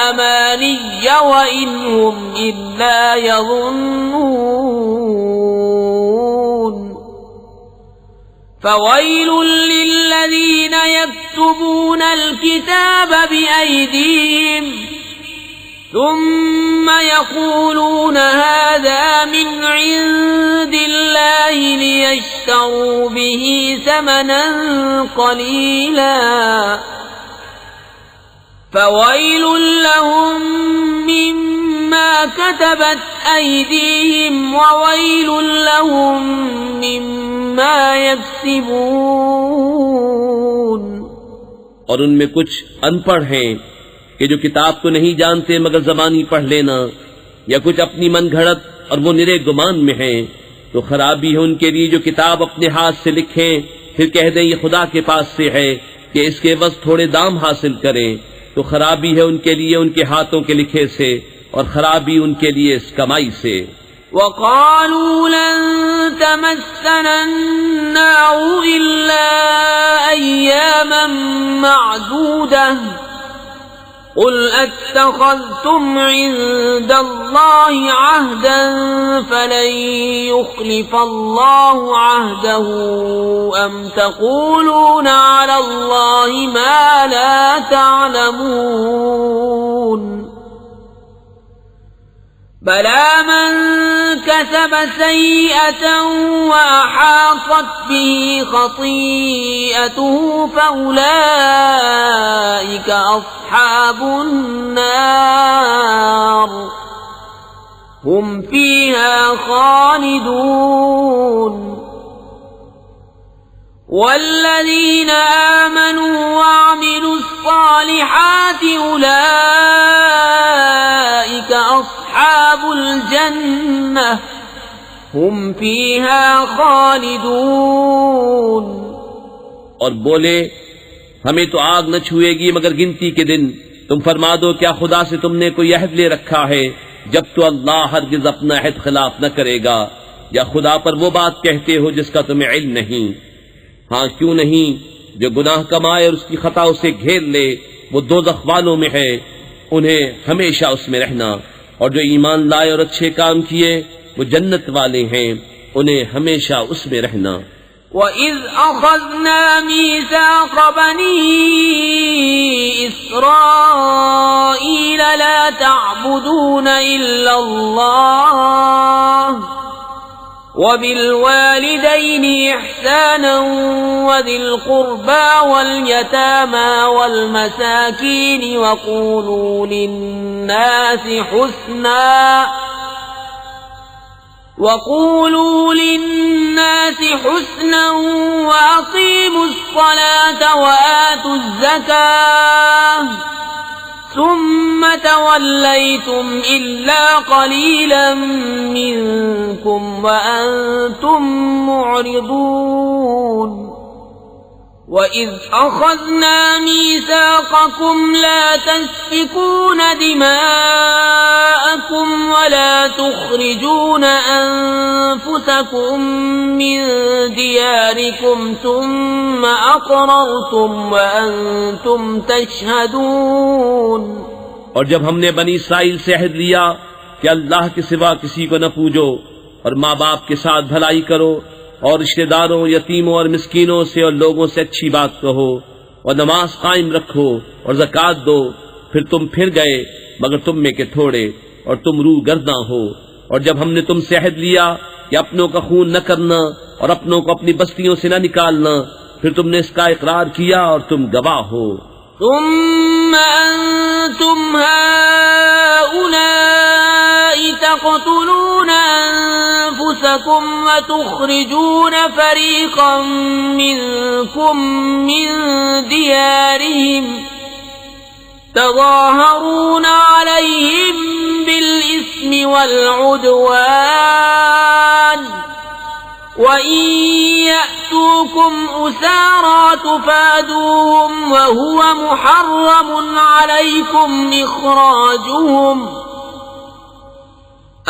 أَمَانِيَّ وَإِنْ هُمْ إِلَّا يَظُنُّونَ فَوَيْلٌ لِّلَّذِينَ يَكْتُبُونَ الْكِتَابَ بِأَيْدِيهِمْ ثم يقولون هذا من عند الله ليشتروا به ثمنا قليلا فويل لهم مما كتبت أيديهم وويل لهم مما يكسبون۔ اور ان میں کچھ ان پڑھ ہیں کہ جو کتاب کو نہیں جانتے مگر زبانی پڑھ لینا، یا کچھ اپنی من گھڑت اور وہ نرے گمان میں ہیں، تو خرابی ہے ان کے لیے جو کتاب اپنے ہاتھ سے لکھیں پھر کہہ دیں یہ خدا کے پاس سے ہے کہ اس کے عوض تھوڑے دام حاصل کریں، تو خرابی ہے ان کے لیے ان کے ہاتھوں کے لکھے سے، اور خرابی ان کے لیے اس کمائی سے۔ وَقَالُوا لَن تَمَسَّنَا النَّارُ إِلَّا أَيَّامًا مَّعْدُودَةً قُلْ أَتَّخَذْتُمْ عِندَ اللَّهِ عَهْدًا فَلَن يُخْلِفَ اللَّهُ عَهْدَهُ أَمْ تَقُولُونَ عَلَى اللَّهِ مَا لَا تَعْلَمُونَ بَلَى مَن كَسَبَ سَيِّئَةً وَأَحَاطَتْ بِهِ خَطِيئَتُهُ فَأُولَئِكَ أَصْحَابُ النَّارِ هُمْ فِيهَا خَالِدُونَ۔ وَالَّذِينَ آمَنُوا وَعَمِلُوا الصَّالِحَاتِ أُولَئِكَ أَصْحَابُ الْجَنَّةِ هُمْ فِيهَا خَالِدُونَ۔ اور بولے ہمیں تو آگ نہ چھوئے گی مگر گنتی کے دن، تم فرما دو کیا خدا سے تم نے کوئی عہد لے رکھا ہے؟ جب تو اللہ ہرگز اپنا عہد خلاف نہ کرے گا، یا خدا پر وہ بات کہتے ہو جس کا تمہیں علم نہیں؟ ہاں کیوں نہیں، جو گناہ کمائے اور اس کی خطا اسے گھیر لے وہ دوزخ والوں میں ہے، انہیں ہمیشہ اس میں رہنا، اور جو ایمان لائے اور اچھے کام کیے وہ جنت والے ہیں، انہیں ہمیشہ اس میں رہنا۔ وَإِذْ أَخَذْنَا مِيثَاقَ بَنِي إِسْرَائِيلَ لَا تَعْبُدُونَ إِلَّا اللَّهَ وَبِالْوَالِدَيْنِ إِحْسَانًا وَذِي الْقُرْبَى وَالْيَتَامَى وَالْمَسَاكِينِ وَقُولُوا لِلنَّاسِ حُسْنًا وَأَقِيمُوا الصَّلَاةَ وَآتُوا الزَّكَاةَ ثُمَّ تَوَلَّيْتُمْ إِلَّا قَلِيلًا مِّنكُمْ وَأَنتُم مُّعْرِضُونَ وَإِذْ أَخَذْنَا مِيثَاقَكُمْ لَا تَسْفِكُونَ دِمَاءَكُمْ وَلَا وتخرجون أنفسكم من دياركم ثم أقررتم وأنتم تشهدون۔ اور جب ہم نے بنی اسرائیل سے عہد لیا کہ اللہ کے سوا کسی کو نہ پوجو اور ماں باپ کے ساتھ بھلائی کرو اور رشتہ داروں، یتیموں اور مسکینوں سے اور لوگوں سے اچھی بات کہو اور نماز قائم رکھو اور زکوٰۃ دو، پھر تم پھر گئے مگر تم میں کے تھوڑے اور تم روح گرداں ہو۔ اور جب ہم نے تم سے عہد لیا کہ اپنوں کا خون نہ کرنا اور اپنوں کو اپنی بستیوں سے نہ نکالنا، پھر تم نے اس کا اقرار کیا اور تم گواہ ہو۔ ثم أنتم هؤلاء تقتلون أنفسكم وتخرجون فريقا منكم من ديارهم تظاهرون عليهم بالإثم والعدوان وَإِن يَأْتُوكُمْ أُسَارَىٰ تُفَادُوهُمْ وَهُوَ مُحَرَّمٌ عَلَيْكُمْ إِخْرَاجُهُمْ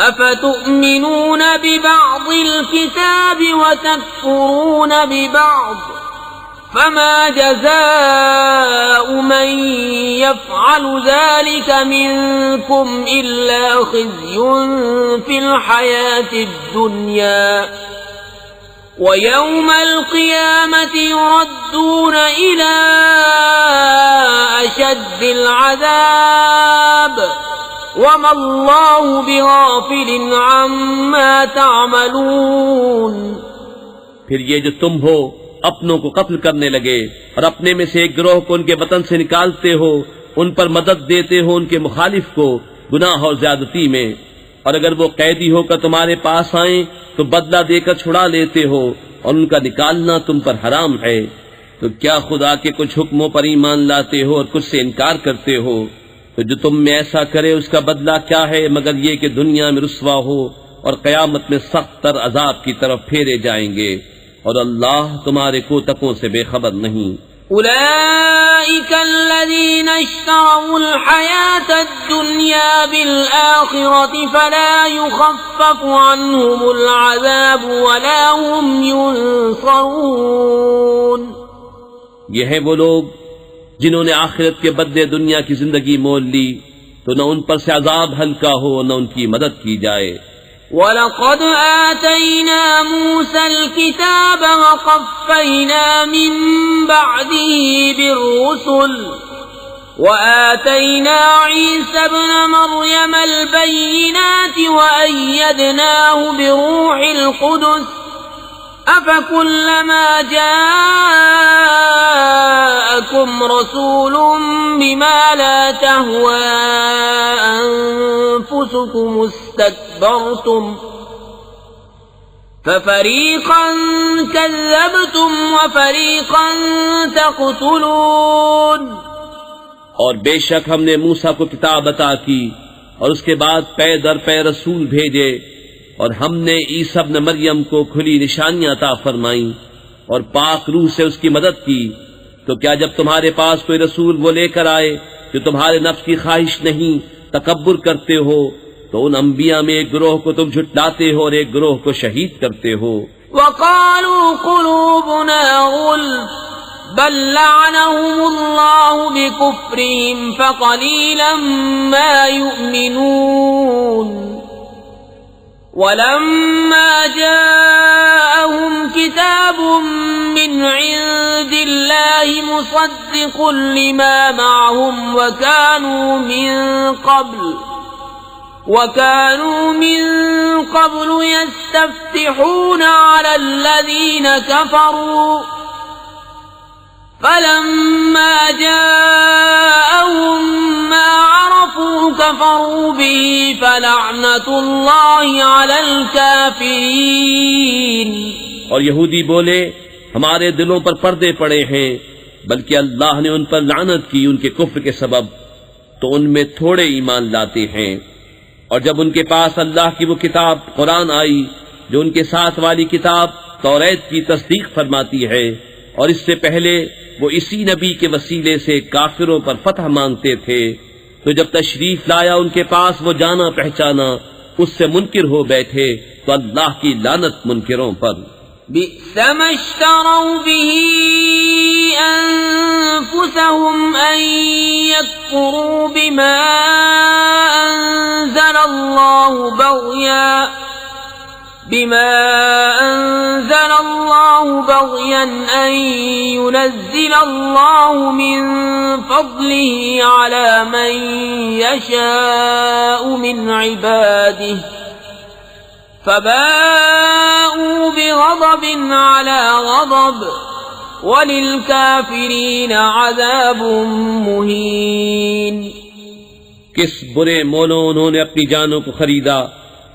أَفَتُؤْمِنُونَ بِبَعْضِ الْكِتَابِ وَتَكْفُرُونَ بِبَعْضٍ فَمَا جَزَاءُ مَن يَفْعَلُ ذَلِكَ مِنكُمْ إِلَّا خِزْيٌ فِي الْحَيَاةِ الدُّنْيَا وَيَوْمَ الْقِيَامَةِ يُرَدُّونَ إِلَىٰ أَشَدِّ الْعَذَابِ وَمَا اللَّهُ بِغَافِلٍ عَمَّا تَعْمَلُونَ۔ پھر یہ جو تم ہو اپنوں کو قتل کرنے لگے اور اپنے میں سے ایک گروہ کو ان کے وطن سے نکالتے ہو، ان پر مدد دیتے ہو ان کے مخالف کو گناہ اور زیادتی میں، اور اگر وہ قیدی ہو کر تمہارے پاس آئیں تو بدلہ دے کر چھڑا لیتے ہو اور ان کا نکالنا تم پر حرام ہے، تو کیا خدا کے کچھ حکموں پر ایمان لاتے ہو اور کچھ سے انکار کرتے ہو؟ تو جو تم میں ایسا کرے اس کا بدلہ کیا ہے مگر یہ کہ دنیا میں رسوا ہو اور قیامت میں سخت تر عذاب کی طرف پھیرے جائیں گے، اور اللہ تمہارے کوتکوں سے بے خبر نہیں۔ أولئك الذين اشتروا الحياة الدنيا بالآخرة فلا يخفف عنهم العذاب ولا هم ينصرون۔ یہ ہیں وہ لوگ جنہوں نے آخرت کے بدلے دنیا کی زندگی مول لی، تو نہ ان پر سے عذاب ہلکا ہو نہ ان کی مدد کی جائے۔ وَلَقَدْ آتَيْنَا مُوسَى الْكِتَابَ وَقَفَّيْنَا مِن بَعْدِهِ بِالرُّسُلِ وَآتَيْنَا عِيسَى ابْنَ مَرْيَمَ الْبَيِّنَاتِ وَأَيَّدْنَاهُ بِرُوحِ الْقُدُسِ أَفَكُلَّمَا جَاءَكُمْ رَسُولٌ بِمَا لَا تَهْوَىٰ أَنفُسُكُمُ اسْتَكْبَرْتُمْ فَفَرِيقًا كَذَّبْتُمْ وَفَرِيقًا تَقْتُلُونَ۔ اور بے شک ہم نے موسیٰ کو کتاب عطا کی اور اس کے بعد پے در پے رسول بھیجے، اور ہم نے عیسیٰ ابن مریم کو کھلی نشانیاں عطا فرمائیں اور پاک روح سے اس کی مدد کی، تو کیا جب تمہارے پاس کوئی رسول وہ لے کر آئے جو تمہارے نفس کی خواہش نہیں تکبر کرتے ہو، تو ان انبیاء میں ایک گروہ کو تم جھٹلاتے ہو اور ایک گروہ کو شہید کرتے ہو۔ وَقَالُوا قُلُوبُنَا غُلْفٌ بَل لَّعَنَهُمُ اللَّهُ بِكُفْرِهِمْ فَقَلِيلًا مَّا يُؤْمِنُونَ۔ وَلَمَّا جَاءَهُمْ كِتَابٌ مِّنْ عِندِ اللَّهِ مُصَدِّقٌ لِّمَا مَعَهُمْ وَكَانُوا مِن قَبْلُ يَسْتَفْتِحُونَ عَلَى الَّذِينَ كَفَرُوا فَلَمَّا جَاءَهُم مَّا عَرَفُوا كَفَرُوا بِهِ فَلَعْنَةُ اللَّهِ عَلَى الْكَافِرِينَ۔ اور یہودی بولے ہمارے دلوں پر پردے پڑے ہیں، بلکہ اللہ نے ان پر لعنت کی ان کے کفر کے سبب، تو ان میں تھوڑے ایمان لاتے ہیں۔ اور جب ان کے پاس اللہ کی وہ کتاب قرآن آئی جو ان کے ساتھ والی کتاب توریت کی تصدیق فرماتی ہے، اور اس سے پہلے وہ اسی نبی کے وسیلے سے کافروں پر فتح مانگتے تھے، تو جب تشریف لایا ان کے پاس وہ جانا پہچانا اس سے منکر ہو بیٹھے تو اللہ کی لعنت منکروں پر۔ بئس ما اشتروا به أنفسهم أن يكفروا بما أنزل الله بغيا أن ينزل الله من فضله على من يشاء من عباده فباءوا بغضب على غضب وَلِلْكَافِرِينَ عَذَابٌ مُهِينٌ۔ کس برے مولوں انہوں نے اپنی جانوں کو خریدا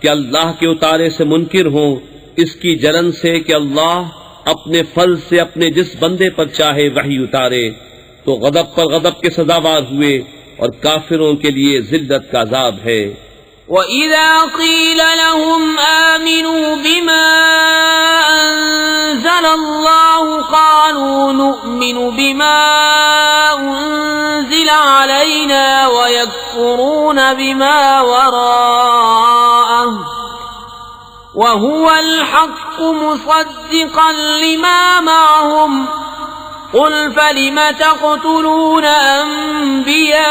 کہ اللہ کے اتارے سے منکر ہوں، اس کی جلن سے کہ اللہ اپنے فضل سے اپنے جس بندے پر چاہے وحی اتارے، تو غضب پر غضب کے سزاوار ہوئے، اور کافروں کے لیے ذلت کا عذاب ہے۔ وَإِذَا قِيلَ لَهُمْ آمِنُوا بِمَا أَنزَلَ اللَّهُ قَالُوا نُؤْمِنُ بِمَا أُنزِلَ عَلَيْنَا وَيَكْفُرُونَ بِمَا وَرَاءَهُ وَهُوَ الْحَقُّ مُصَدِّقًا لِمَا مَعَهُمْ قُلْ فَلِمَ تَقْتُلُونَ أَنبِيَاءَ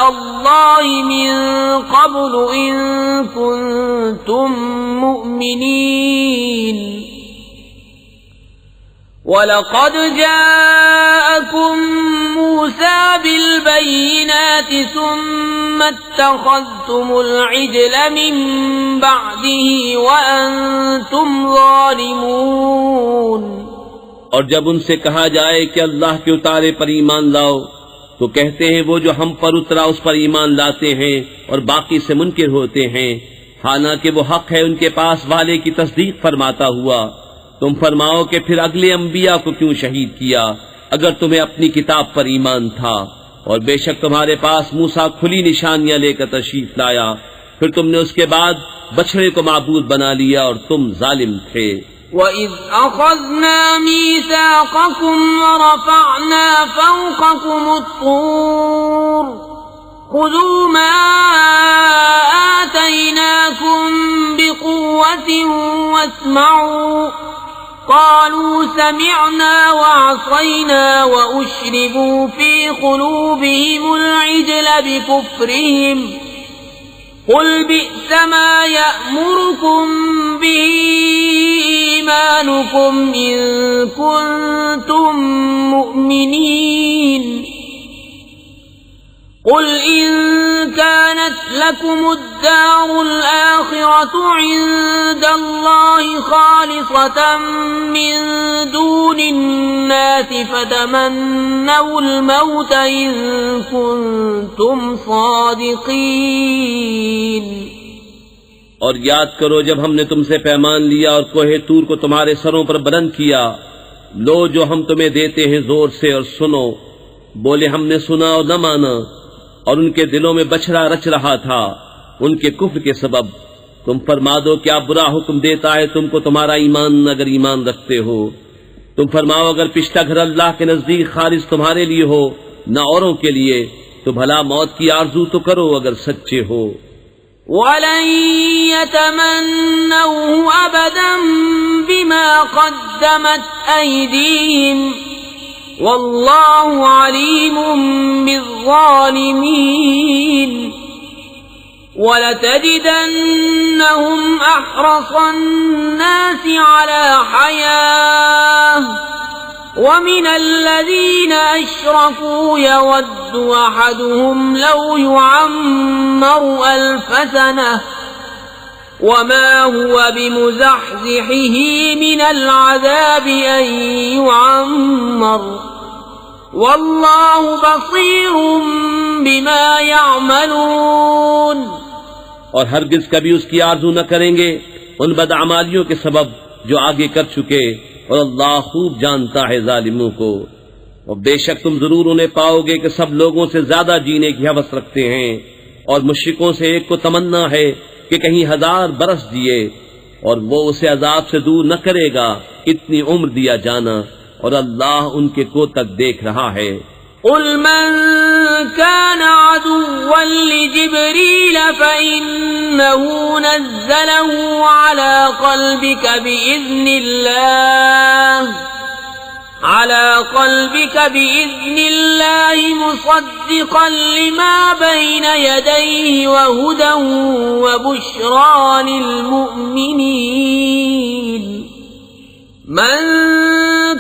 اللَّهِ مِن قَبْلُ إِن كُنتُم مُّؤْمِنِينَ وَلَقَدْ جَاءَكُم مُّوسَىٰ بِالْبَيِّنَاتِ ثُمَّ اتَّخَذْتُمُ الْعِجْلَ مِن بَعْدِهِ وَأَنتُمْ ظَالِمُونَ۔ اور جب ان سے کہا جائے کہ اللہ کے اتارے پر ایمان لاؤ تو کہتے ہیں وہ جو ہم پر اترا اس پر ایمان لاتے ہیں اور باقی سے منکر ہوتے ہیں، حالانکہ وہ حق ہے ان کے پاس والے کی تصدیق فرماتا ہوا۔ تم فرماؤ کہ پھر اگلے انبیاء کو کیوں شہید کیا اگر تمہیں اپنی کتاب پر ایمان تھا، اور بے شک تمہارے پاس موسیٰ کھلی نشانیاں لے کر تشریف لایا، پھر تم نے اس کے بعد بچھڑے کو معبود بنا لیا اور تم ظالم تھے۔ وَإِذْ أَخَذْنَا مِيثَاقَكُمْ وَرَفَعْنَا فَوْقَكُمُ الطُّورَ خُذُوا مَا آتَيْنَاكُمْ بِقُوَّةٍ وَاسْمَعُوا قَالُوا سَمِعْنَا وَعَصَيْنَا وَأُشْرِبُوا فِي قُلُوبِهِمُ الْعِجْلَ بِكُفْرِهِمْ قُلْ بِئْسَ مَا يَأْمُرُكُمْ بِهِ إِيمَانُكُمْ إِن كُنتُم مُّؤْمِنِينَ قُلْ إِن كَانَتْ لَكُمُ الدَّارُ الْآخِرَةُ عِندَ اللَّهِ خَالِصَةً مِّن دُونِ النَّاسِ فَتَمَنَّوُا الْمَوْتَ إِن كُنتُمْ صَادِقِينَ۔ اور یاد کرو جب ہم نے تم سے پیمان لیا اور کوہ طور کو تمہارے سروں پر بلند کیا، لو جو ہم تمہیں دیتے ہیں زور سے اور سنو۔ بولے ہم نے سنا اور نہ مانا، اور ان کے دلوں میں بچھڑا رچ رہا تھا ان کے کفر کے سبب۔ تم فرما دو کیا برا حکم دیتا ہے تم کو تمہارا ایمان اگر ایمان رکھتے ہو۔ تم فرماؤ اگر پشتا گھر اللہ کے نزدیک خالص تمہارے لیے ہو نہ اوروں کے لیے، تو بھلا موت کی آرزو تو کرو اگر سچے ہو۔ وَلَن يَتَمَنَّوْهُ أَبَدًا بِمَا قَدَّمَتْ أَيْدِيهِمْ وَاللَّهُ عَلِيمٌ بِالظَّالِمِينَ وَلَتَجِدَنَّهُمْ أَحْرَصَ النَّاسِ عَلَى حَيَاةٍ وَمِنَ الَّذِينَ أَشْرَكُوا يَوَدُّ أَحَدُهُمْ لَوْ يُعَمَّرُ أَلْفَ سَنَةٍ وَمَا هُوَ بِمُزَحْزِحِهِ مِنَ الْعَذَابِ أَن يُعَمَّرَ وَاللَّهُ بَصِيرٌ بِمَا يَعْمَلُونَ۔ اور ہرگز کبھی اس کی آرزو نہ کریں گے ان بدعمالیوں کے سبب جو آگے کر چکے، اور اللہ خوب جانتا ہے ظالموں کو۔ اور بے شک تم ضرور انہیں پاؤ گے کہ سب لوگوں سے زیادہ جینے کی ہوس رکھتے ہیں، اور مشرکوں سے ایک کو تمنا ہے کہ کہیں 1000 برس دیے، اور وہ اسے عذاب سے دور نہ کرے گا اتنی عمر دیا جانا، اور اللہ ان کے کو تک دیکھ رہا ہے۔ قُلْ مَن كان عدوا لجبريل فإنه نزله على قلبك بإذن الله مصدقا لما بين يديه وهدى وبشرى للمؤمنين من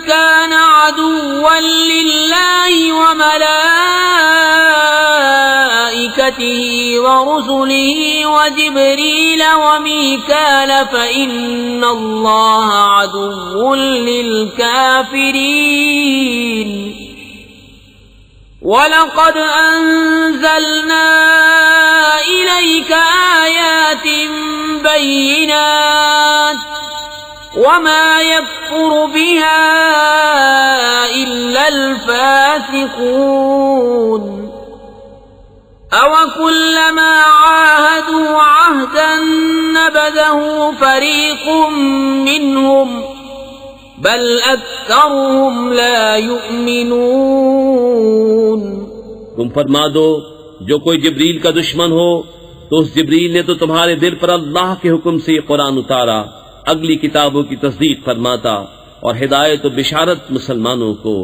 كان عدوا لله وملائكته ورسله وجبريل وميكال فإن الله عدو للكافرين ولقد أنزلنا إليك آيات بينات وما يكفر بها إلا الفاسقون أوكلما عاهدوا عهدا نبذه فريق منهم بل أكثرهم لا يؤمنون تم فرما دو جو کوئی جبریل کا دشمن ہو تو اس جبریل نے تو تمہارے دل پر اللہ کے حکم سے قرآن اتارا اگلی کتابوں کی تصدیق فرماتا اور ہدایت و بشارت مسلمانوں کو.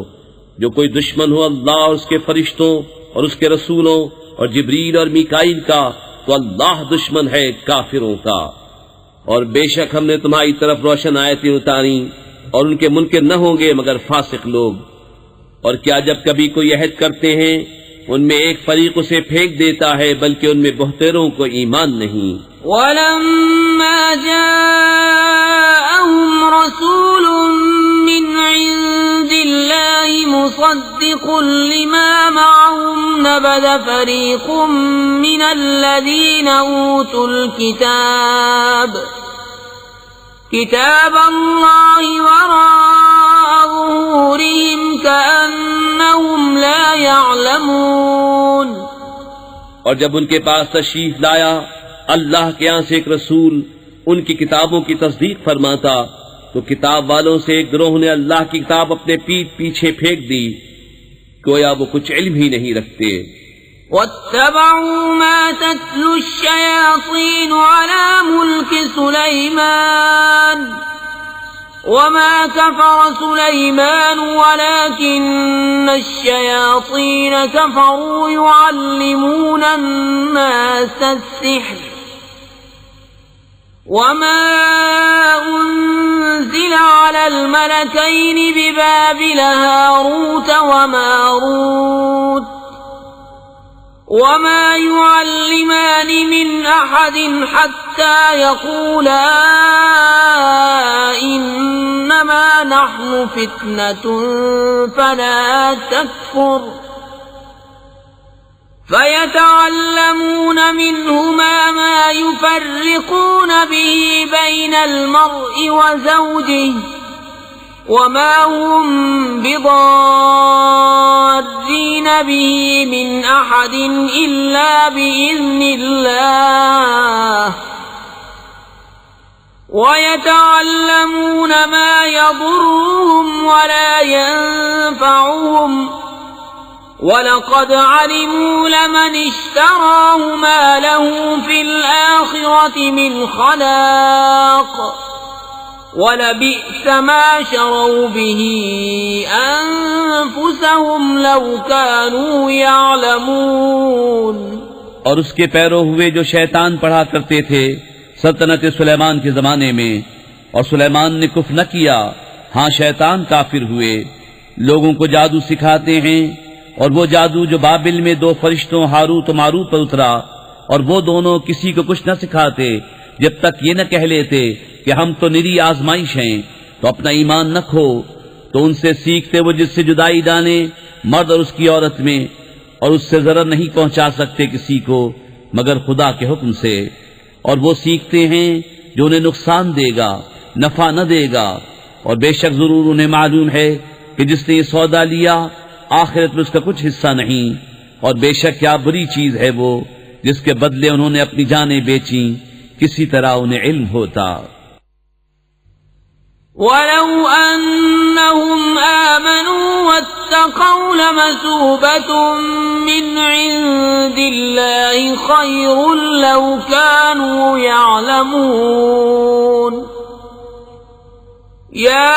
جو کوئی دشمن ہو اللہ اور اس کے فرشتوں اور اس کے رسولوں اور جبریل اور میکائیل کا تو اللہ دشمن ہے کافروں کا. اور بے شک ہم نے تمہاری طرف روشن آیتیں اتاری اور ان کے منکر نہ ہوں گے مگر فاسق لوگ. اور کیا جب کبھی کوئی عہد کرتے ہیں ان میں ایک فریق اسے پھینک دیتا ہے بلکہ ان میں بہتروں کو ایمان نہیں. وَلَمَّا جَاءَهُمْ رَسُولٌ مِّنْ عِندِ اللَّهِ مُصَدِّقٌ لِّمَا مَعَهُمْ نَبَذَ فَرِيقٌ مِّنَ الَّذِينَ أُوتُوا الْكِتَابَ كِتَابَ اللَّهِ وَرَاءَ ظُهُورِهِمْ كَأَنَّهُمْ لَا يَعْلَمُونَ. اور جب ان کے پاس تشریف لایا اللہ کے یہاں سے ایک رسول ان کی کتابوں کی تصدیق فرماتا تو کتاب والوں سے ایک گروہ نے اللہ کی کتاب اپنے پیٹھ پیچھے پھینک دی گویا وہ کچھ علم ہی نہیں رکھتے. وَاتَّبَعُوا مَا تَتْلُو الشَّيَاطِينُ عَلَى مُلْكِ سُلَيْمَانَ وَمَا كَفَرَ سُلَيْمَانُ وَلَكِنَّ الشَّيَاطِينَ كَفَرُوا يُعَلِّمُونَ النَّاسَ السِّحْرَ وَمَا أُنزِلَ عَلَى الْمَلَكَيْنِ بِبَابِلَ هَارُوتَ وَمَارُوتَ وَمَا يُعَلِّمَانِ مِنْ أَحَدٍ حَتَّى يَقُولَا إِنَّمَا نَحْنُ فِتْنَةٌ فَلَا تَكْفُرْ فَيَتَعَلَّمُونَ مِنْهُمَا مَا يُفَرِّقُونَ بِهِ بَيْنَ الْمَرْءِ وَزَوْجِهِ وَمَا هُمْ بِضَارِّينَ بِهِ مِنْ أَحَدٍ إِلَّا بِإِذْنِ اللَّهِ وَيَتَعَلَّمُونَ مَا يَضُرُّهُمْ وَلَا يَنفَعُهُمْ وَلَقَدْ عَلِمُوا لَمَنِ اشْتَرَاهُ مَا لَهُ فِي الْآخِرَةِ مِنْ خَلَاقٍ وَلَبِئْسَ مَا شَرَوْا بِهِ أَنفُسَهُمْ لَوْ كَانُوا يَعْلَمُونَ. اور اس کے پیرو ہوئے جو شیطان پڑھا کرتے تھے سلطنت سلیمان کے زمانے میں اور سلیمان نے کفر نہ کیا ہاں شیطان کافر ہوئے. لوگوں کو جادو سکھاتے ہیں اور وہ جادو جو بابل میں دو فرشتوں ہاروت و ماروت پر اترا اور وہ دونوں کسی کو کچھ نہ سکھاتے جب تک یہ نہ کہہ لیتے کہ ہم تو نری آزمائش ہیں. تو اپنا ایمان نہ کھو تو ان سے سیکھتے وہ جس سے جدائی ڈالے مرد اور اس کی عورت میں اور اس سے ضرر نہیں پہنچا سکتے کسی کو مگر خدا کے حکم سے. اور وہ سیکھتے ہیں جو انہیں نقصان دے گا نفع نہ دے گا اور بے شک ضرور انہیں معلوم ہے کہ جس نے یہ سودا لیا آخرت میں اس کا کچھ حصہ نہیں اور بے شک کیا بری چیز ہے وہ جس کے بدلے انہوں نے اپنی جانیں بیچیں کسی طرح انہیں علم ہوتا. وَلَوْ أَنَّهُمْ آمَنُوا واتقوا لمثوبة من عند الله خير لو كانوا يعلمون يا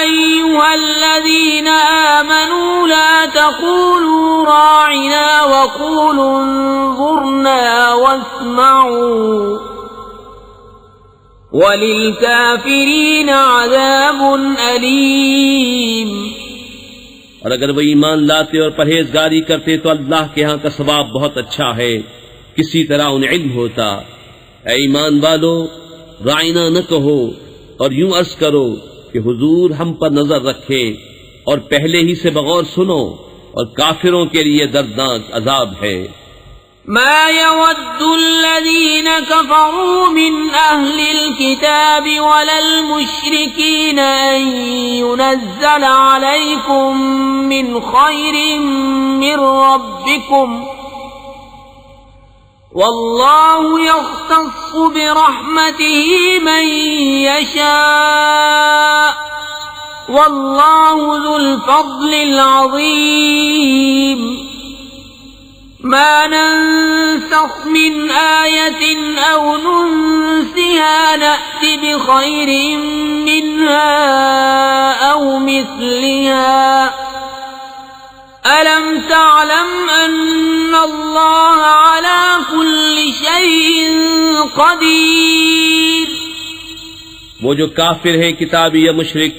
أيها الذين آمنوا لا تقولوا راعنا وقولوا انظرنا واسمعوا وَلِلْكَافِرِينَ عَذَابٌ أَلِيمٌ۔ اور اگر وہ ایمان لاتے اور پرہیزگاری کرتے تو اللہ کے ہاں کا ثواب بہت اچھا ہے، کسی طرح انہیں علم ہوتا۔ اے ایمان والو، رائنا نہ کہو اور یوں عرض کرو کہ حضور ہم پر نظر رکھے، اور پہلے ہی سے بغور سنو، اور کافروں کے لیے دردناک عذاب ہے۔ ما يود الذين كفروا من أهل الكتاب ولا المشركين أن ينزل عليكم من خير من ربكم والله يختص برحمته من يشاء والله ذو الفضل العظيم۔ ما ننسخ من آية أو ننسها نأت بخير منها أو مثلها ألم تعلم أن الله على كل شيء قدير۔ وہ جو کافر ہیں کتابی یا مشرک،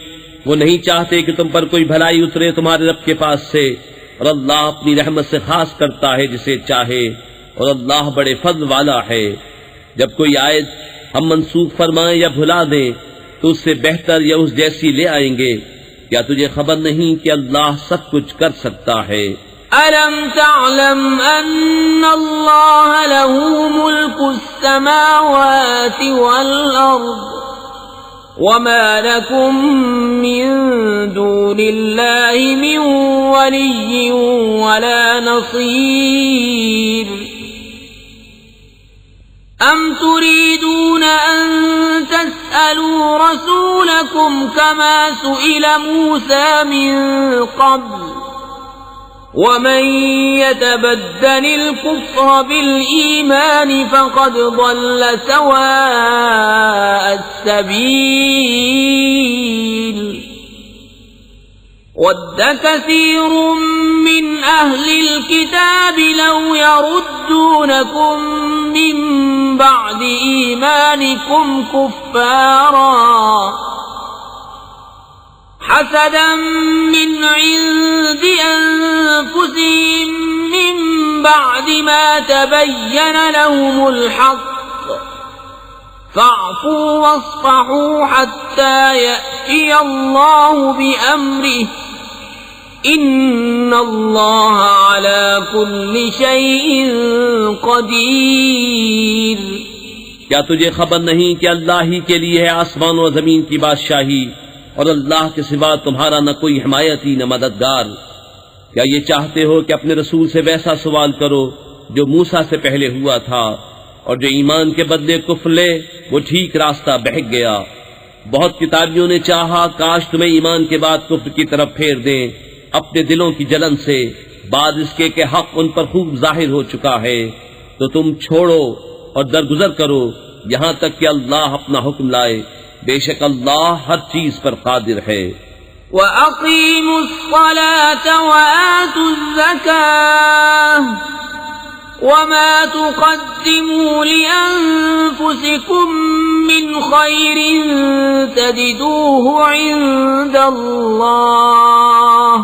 وہ نہیں چاہتے کہ تم پر کوئی بھلائی اترے تمہارے رب کے پاس سے، اور اللہ اپنی رحمت سے خاص کرتا ہے جسے چاہے، اور اللہ بڑے فضل والا ہے۔ جب کوئی آیت ہم منسوخ فرمائیں یا بھلا دیں تو اس سے بہتر یا اس جیسی لے آئیں گے۔ کیا تجھے خبر نہیں کہ اللہ سب کچھ کر سکتا ہے؟ أَلَمْ تَعْلَمْ أَنَّ اللَّهَ لَهُ مُلْكُ السَّمَاوَاتِ وَالْأَرْضِ وَمَا لَكُم مِّن دُونِ اللَّهِ مِن وَلِيٍّ وَلَا نَصِيرٍ۔ أَمْ تُرِيدُونَ أَن تَسْأَلُوا رَسُولَكُمْ كَمَا سُئِلَ مُوسَى مِن قَبْلُ وَمَن يَتَبَدَّلِ الْكُفْرَ بِالْإِيمَانِ فَقَدْ ضَلَّ سَوَاءَ السَّبِيلِ۔ وَدَّ كَثِيرٌ مِّنْ أَهْلِ الْكِتَابِ لَوْ يَرُدُّونَكُم مِّن بَعْدِ إِيمَانِكُمْ كُفَّارًا حسدا من عند أنفسهم من بعد ما تبين لهم الحق فاعفوا واصفحوا حتى يأتي الله بأمره إن الله على كل شيء قدير۔ کیا تجھے خبر نہیں کہ اللہ ہی کے لیے ہے آسمان و زمین کی بادشاہی، اور اللہ کے سوا تمہارا نہ کوئی حمایتی نہ مددگار؟ کیا یہ چاہتے ہو کہ اپنے رسول سے ویسا سوال کرو جو موسیٰ سے پہلے ہوا تھا، اور جو ایمان کے بدلے کفر لے وہ ٹھیک راستہ بہک گیا۔ بہت کتابیوں نے چاہا کاش تمہیں ایمان کے بعد کفر کی طرف پھیر دیں اپنے دلوں کی جلن سے، بعد اس کے کہ حق ان پر خوب ظاہر ہو چکا ہے، تو تم چھوڑو اور درگزر کرو یہاں تک کہ اللہ اپنا حکم لائے، بے شک اللہ ہر چیز پر قادر ہے۔ وَأَقِيمُوا الصَّلَاةَ وَآتُوا الزَّكَاةَ وَمَا تُقَدِّمُوا لِأَنفُسِكُم مِّنْ خَيْرٍ تَجِدُوهُ عِندَ اللَّهِ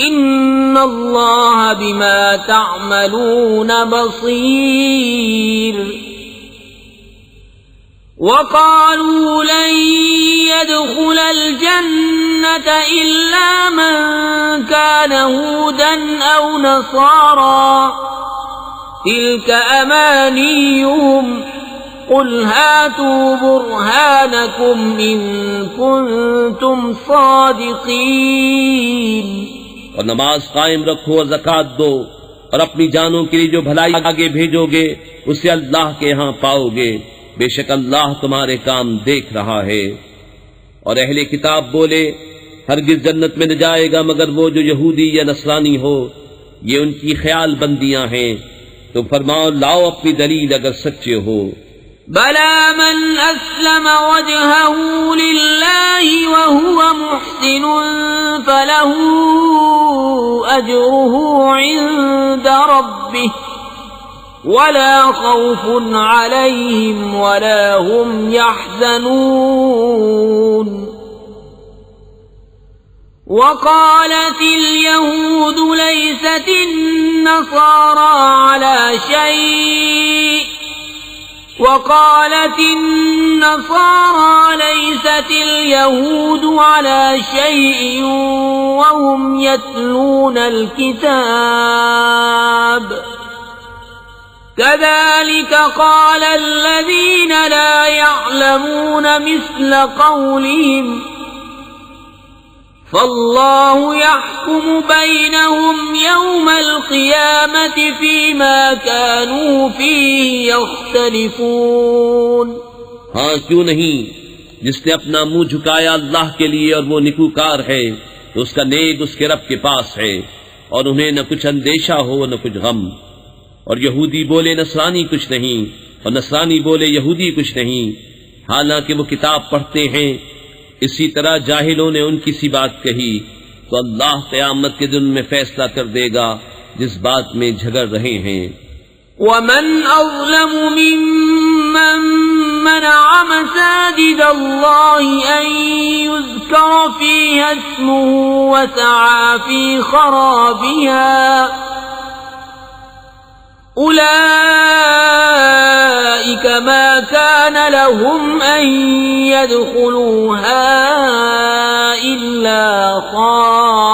إِنَّ اللَّهَ بِمَا تَعْمَلُونَ بَصِيرٌ۔ وَقَالُوا لَن يَدْخُلَ الْجَنَّةَ إِلَّا مَن كَانَ هُودًا أَوْ نَصَارَىٰ تِلْكَ أَمَانِيُّهُمْ قُلْ هَاتُوا بُرْهَانَكُمْ إِن كُنتُمْ صَادِقِينَ۔ اور نماز قائم رکھو اور زکوٰۃ دو، اور اپنی جانوں کے لیے جو بھلائی آگے بھیجو گے اسے اللہ کے ہاں پاؤ گے، بے شک اللہ تمہارے کام دیکھ رہا ہے۔ اور اہل کتاب بولے ہرگز جنت میں نہ جائے گا مگر وہ جو یہودی یا نصرانی ہو، یہ ان کی خیال بندیاں ہیں۔ تو فرماؤ لاؤ اپنی دلیل اگر سچے ہو۔ بلى من أسلم وجهه لله وهو محسن فله أجره عند ربه ولا خوف عليهم ولا هم يحزنون وقالت اليهود ليست النصارى على شيء وقالت النصارى ليست اليهود على شيء وهم يتلون الكتاب كذلك قال الذين لا يعلمون مثل قولهم فالله يحكم بينهم يوم القيامة فيما كانوا فيه يختلفون۔ ہاں کیوں نہیں، جس نے اپنا منہ جھکایا اللہ کے لیے اور وہ نکوکار ہے تو اس کا نیک اس کے رب کے پاس ہے، اور انہیں نہ کچھ اندیشہ ہو نہ کچھ غم۔ اور یہودی بولے نصرانی کچھ نہیں، اور نصرانی بولے یہودی کچھ نہیں، حالانکہ وہ کتاب پڑھتے ہیں۔ اسی طرح جاہلوں نے ان کی سی بات کہی تو اللہ قیامت کے دن میں فیصلہ کر دے گا جس بات میں جھگڑ رہے ہیں۔ ومن أظلم ممن منع مساجد الله أن يذكر فيها اسمه وسعى في خرابها أولئك ما كان لهم أن يدخلوها إلا خائفين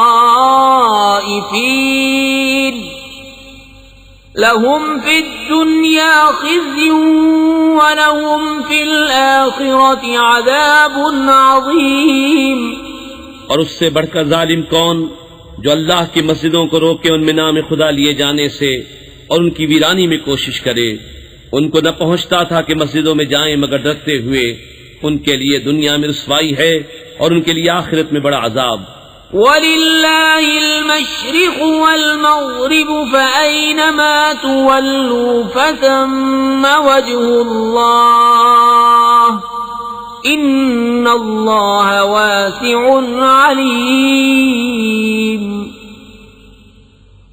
لهم في الدنيا خزي ولهم في الآخرة عذاب عظيم۔ اور اس سے بڑھ کر ظالم کون جو اللہ کی مسجدوں کو روکے ان میں نام خدا لیے جانے سے اور ان کی ویرانی میں کوشش کرے۔ ان کو نہ پہنچتا تھا کہ مسجدوں میں جائیں مگر ڈرتے ہوئے، ان کے لیے دنیا میں رسوائی ہے اور ان کے لیے آخرت میں بڑا عذاب۔ وَلِلَّهِ الْمَشْرِقُ وَالْمَغْرِبُ فَأَيْنَمَا تُوَلُّوا فَثَمَّ وَجْهُ اللَّهِ إِنَّ اللَّهَ وَاسِعٌ عَلِيمٌ۔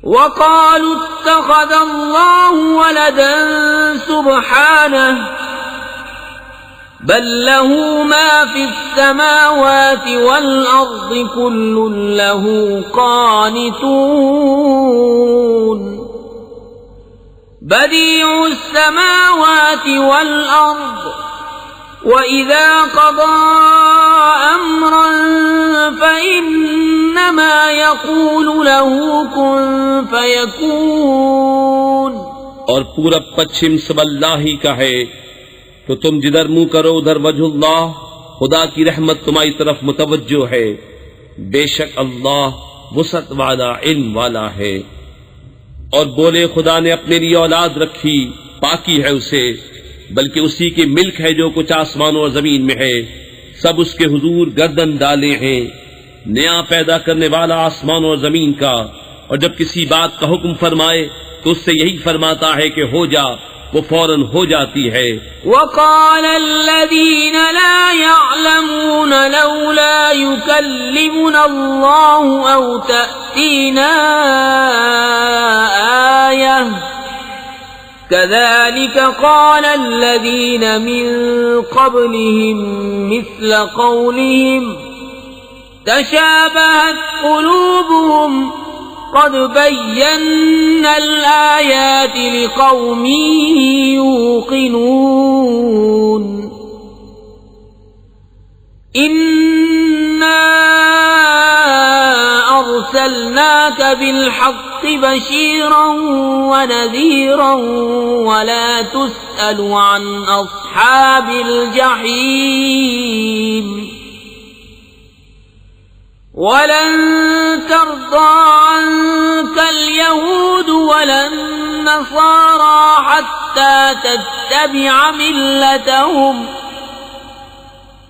وقالوا اتخذ الله ولدا سبحانه بل له ما في السماوات والأرض كل له قانتون بديع السماوات والأرض وَإِذَا قَضَى أَمْرًا فَإِنَّمَا يَقُولُ لَهُ كُن فَيَكُونُ۔ اور پورب پچھم سب اللہ ہی کا ہے، تو تم جدھر منہ کرو ادھر وجہ اللہ، خدا کی رحمت تمہاری طرف متوجہ ہے، بے شک اللہ وسعت والا علم والا ہے۔ اور بولے خدا نے اپنے لیے اولاد رکھی، پاکی ہے اسے، بلکہ اسی کی ملک ہے جو کچھ آسمانوں اور زمین میں ہے، سب اس کے حضور گردن ڈالے ہیں۔ نیا پیدا کرنے والا آسمانوں اور زمین کا، اور جب کسی بات کا حکم فرمائے تو اس سے یہی فرماتا ہے کہ ہو جا، وہ فوراً ہو جاتی ہے۔ وقال الذين لا يعلمون لولا يكلمنا الله أو تأتينا آية كذلك قال الذين من قبلهم مثل قولهم تشابهت قلوبهم قد بينا الآيات لقوم يوقنون إنا أرسلناك بالحق بشيرا ونذيرا ولا تسأل عن أصحاب الجحيم ولن ترضى عنك اليهود ولا النصارى حتى تتبع ملتهم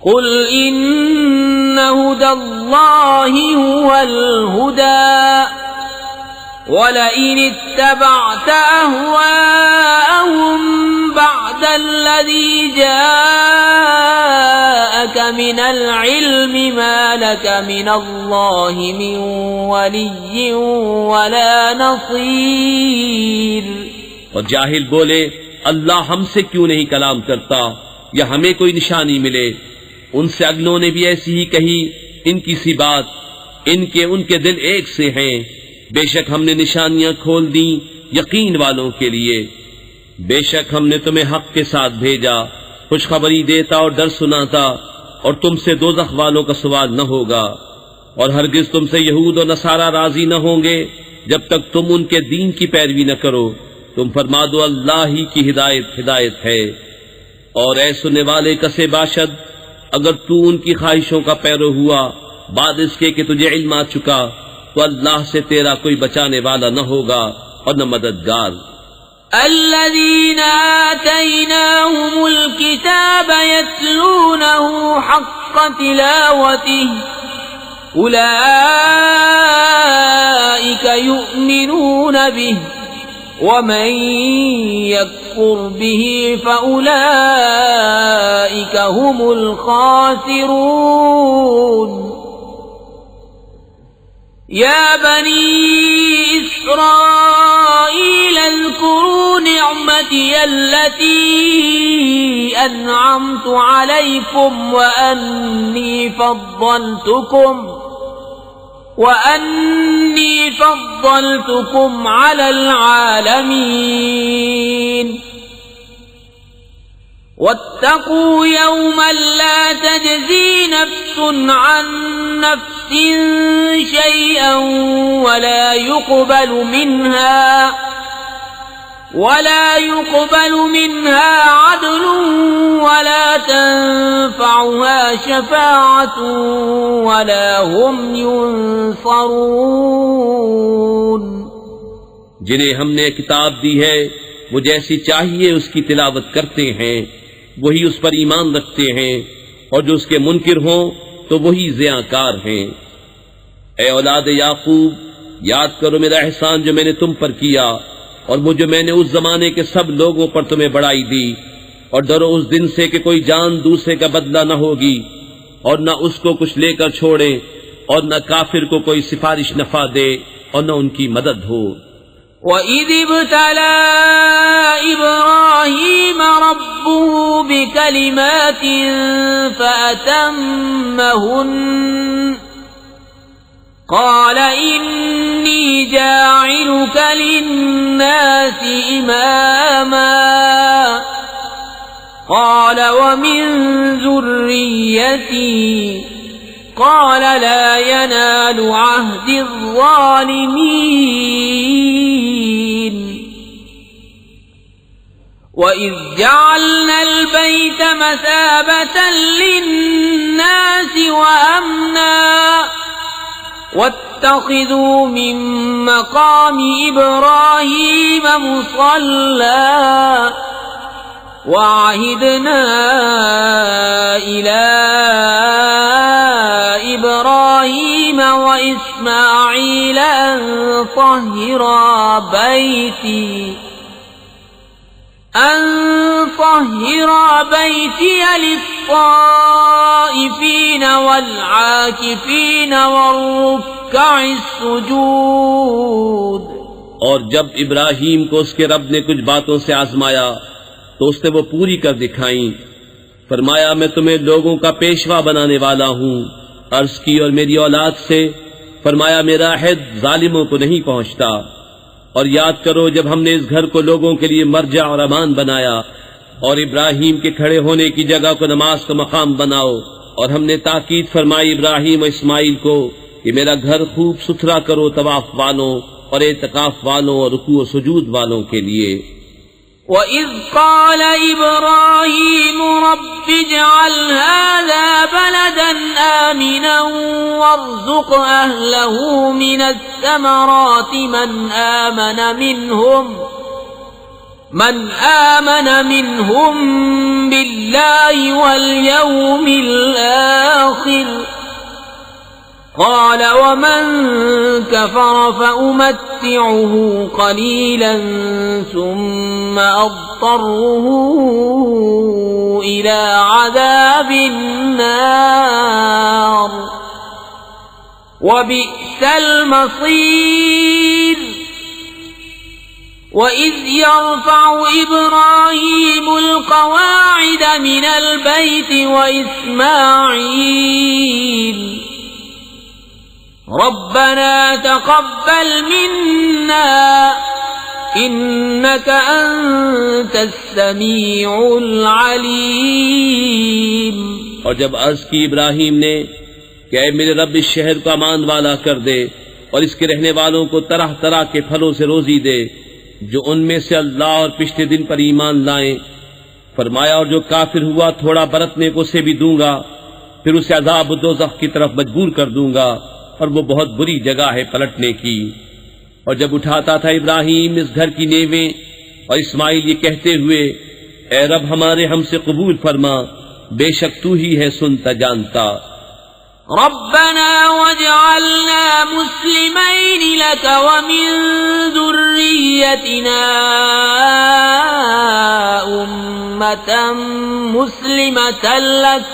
قل إن هدى الله هو الهدى ولئن اتبعت أهواءهم بعد الذي جاءك من العلم ما لك من الله من ولي ولا نصير. اور جاہل بولے اللہ ہم سے کیوں نہیں کلام کرتا یا ہمیں کوئی نشانی ملے. ان سے اگلوں نے بھی ایسی ہی کہی ان کی سی بات، ان کے دل ایک سے ہیں. بے شک ہم نے نشانیاں کھول دیں یقین والوں کے لیے. بے شک ہم نے تمہیں حق کے ساتھ بھیجا، خوشخبری دیتا اور ڈر سناتا، اور تم سے دوزخ والوں کا سوال نہ ہوگا. اور ہرگز تم سے یہود اور نصارہ راضی نہ ہوں گے جب تک تم ان کے دین کی پیروی نہ کرو. تم فرما دو اللہ ہی کی ہدایت ہے. اور اے سننے والے کسے باشد، اگر تو ان کی خواہشوں کا پیرو ہوا بعد اس کے کہ تجھے علم آ چکا، تو اللہ سے تیرا کوئی بچانے والا نہ ہوگا اور نہ مددگار. الذين آتيناهم الكتاب يتلونه حق تلاوته أولئك يؤمنون به ومن يكفر به فأولئك هم الخاسرون. يا بني إسرائيل اذكروا نعمتي التي أنعمت عليكم وأني فضلتكم على العالمين. واتقوا يوما لا تجزي نفس عن نفس شيئا ولا يقبل منها عدل ولا تنفعها شفاعة ولا هم ينصرون. جنہیں ہم نے کتاب دی ہے وہ جیسی چاہیے اس کی تلاوت کرتے ہیں، وہی اس پر ایمان رکھتے ہیں، اور جو اس کے منکر ہوں تو وہی زیاں کار ہیں. اے اولاد یعقوب، یاد کرو میرا احسان جو میں نے تم پر کیا، اور وہ جو میں نے اس زمانے کے سب لوگوں پر تمہیں بڑائی دی. اور ڈرو اس دن سے کہ کوئی جان دوسرے کا بدلہ نہ ہوگی، اور نہ اس کو کچھ لے کر چھوڑے، اور نہ کافر کو کوئی سفارش نفع دے، اور نہ ان کی مدد ہو. وَإِذِ ابْتَلَىٰ إِبْرَاهِيمَ رَبُّهُ بِكَلِمَاتٍ فَأَتَمَّهُنَّ قَالَ إِنِّي جَاعِلُكَ لِلنَّاسِ إِمَامًا قَالَ وَمِن ذُرِّيَّتِي قَالَ لَا يَنَالُ عَهْدِ الظَّالِمِينَ. وَإِذْ جَعَلْنَا الْبَيْتَ مَثَابَةً لِلنَّاسِ وَأَمْنًا وَاتَّخِذُوا مِن مَّقَامِ إِبْرَاهِيمَ مُصَلًّى وَعَهِدْنَا إِلَىٰ إِبْرَاهِيمَ وَإِسْمَاعِيلَ أَن طَهِّرَا بَيْتِيَ لِلطَّائِفِينَ وَالْعَاكِفِينَ وَالرُّكَّعِ السُّجُودِ. اور جب ابراہیم کو اس کے رب نے کچھ باتوں سے آزمایا تو اس نے وہ پوری کر دکھائیں. فرمایا میں تمہیں لوگوں کا پیشوا بنانے والا ہوں. عرض کی اور میری اولاد سے. فرمایا میرا عہد ظالموں کو نہیں پہنچتا. اور یاد کرو جب ہم نے اس گھر کو لوگوں کے لیے مرجع اور امان بنایا، اور ابراہیم کے کھڑے ہونے کی جگہ کو نماز کا مقام بناؤ. اور ہم نے تاکید فرمائی ابراہیم و اسماعیل کو کہ میرا گھر خوب ستھرا کرو طواف والوں اور اعتکاف والوں اور رکوع و سجود والوں کے لیے. وَإِذْ قَالَ إِبْرَاهِيمُ رَبِّ اجْعَلْ هَٰذَا بَلَدًا آمِنًا وَارْزُقْ أَهْلَهُ مِنَ الثَّمَرَاتِ مَنْ آمَنَ مِنْهُم بِاللَّهِ وَالْيَوْمِ الْآخِرِ قال ومن كفر فأمتعه قليلا ثم أضطره إلى عذاب النار وبئس المصير وإذ يرفع إبراهيم القواعد من البيت وإسماعيل ربنا تقبل منا إنك أنت السميع العليم. اور جب عرض کی ابراہیم نے کہ اے میرے رب اس شہر کو امان والا کر دے اور اس کے رہنے والوں کو طرح طرح کے پھلوں سے روزی دے جو ان میں سے اللہ اور پچھلے دن پر ایمان لائیں. فرمایا اور جو کافر ہوا تھوڑا برتنے کو اسے بھی دوں گا، پھر اسے عذاب دوزخ کی طرف مجبور کر دوں گا اور وہ بہت بری جگہ ہے پلٹنے کی. اور جب اٹھاتا تھا ابراہیم اس گھر کی نیویں اور اسماعیل یہ کہتے ہوئے اے رب ہمارے ہم سے قبول فرما، بے شک تو ہی ہے سنتا جانتا. ربنا واجعلنا مسلمين لك ومن ذريتنا أمة مسلمة لك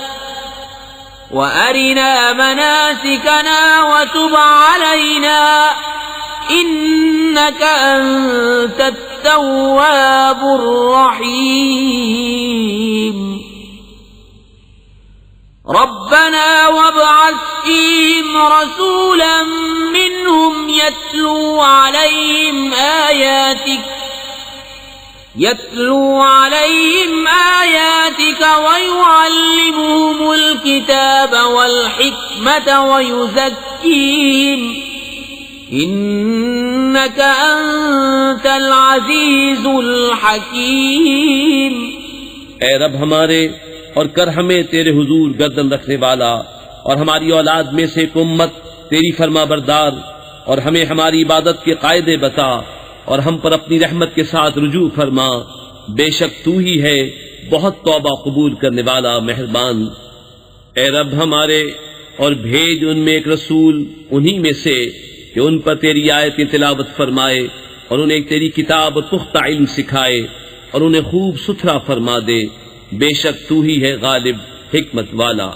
وأرنا مناسكنا وتب علينا إنك أنت التواب الرحيم. ربنا وابعث فيهم رسولا منهم يتلو عليهم آياتك ويعلمهم الكتاب والحكمة ويزكيهم إنك أنت العزيز الحكيم. اے رب ہمارے اور کر ہمیں تیرے حضور گردن رکھنے والا اور ہماری اولاد میں سے ایک امت تیری فرما بردار، اور ہمیں ہماری عبادت کے قاعدے بتا اور ہم پر اپنی رحمت کے ساتھ رجوع فرما، بے شک تو ہی ہے بہت توبہ قبول کرنے والا مہربان. اے رب ہمارے اور بھیج ان میں ایک رسول انہی میں سے کہ ان پر تیری آیتیں تلاوت فرمائے اور انہیں تیری کتاب اور پختہ علم سکھائے اور انہیں خوب ستھرا فرما دے، بے شک تو ہی ہے غالب حکمت والا.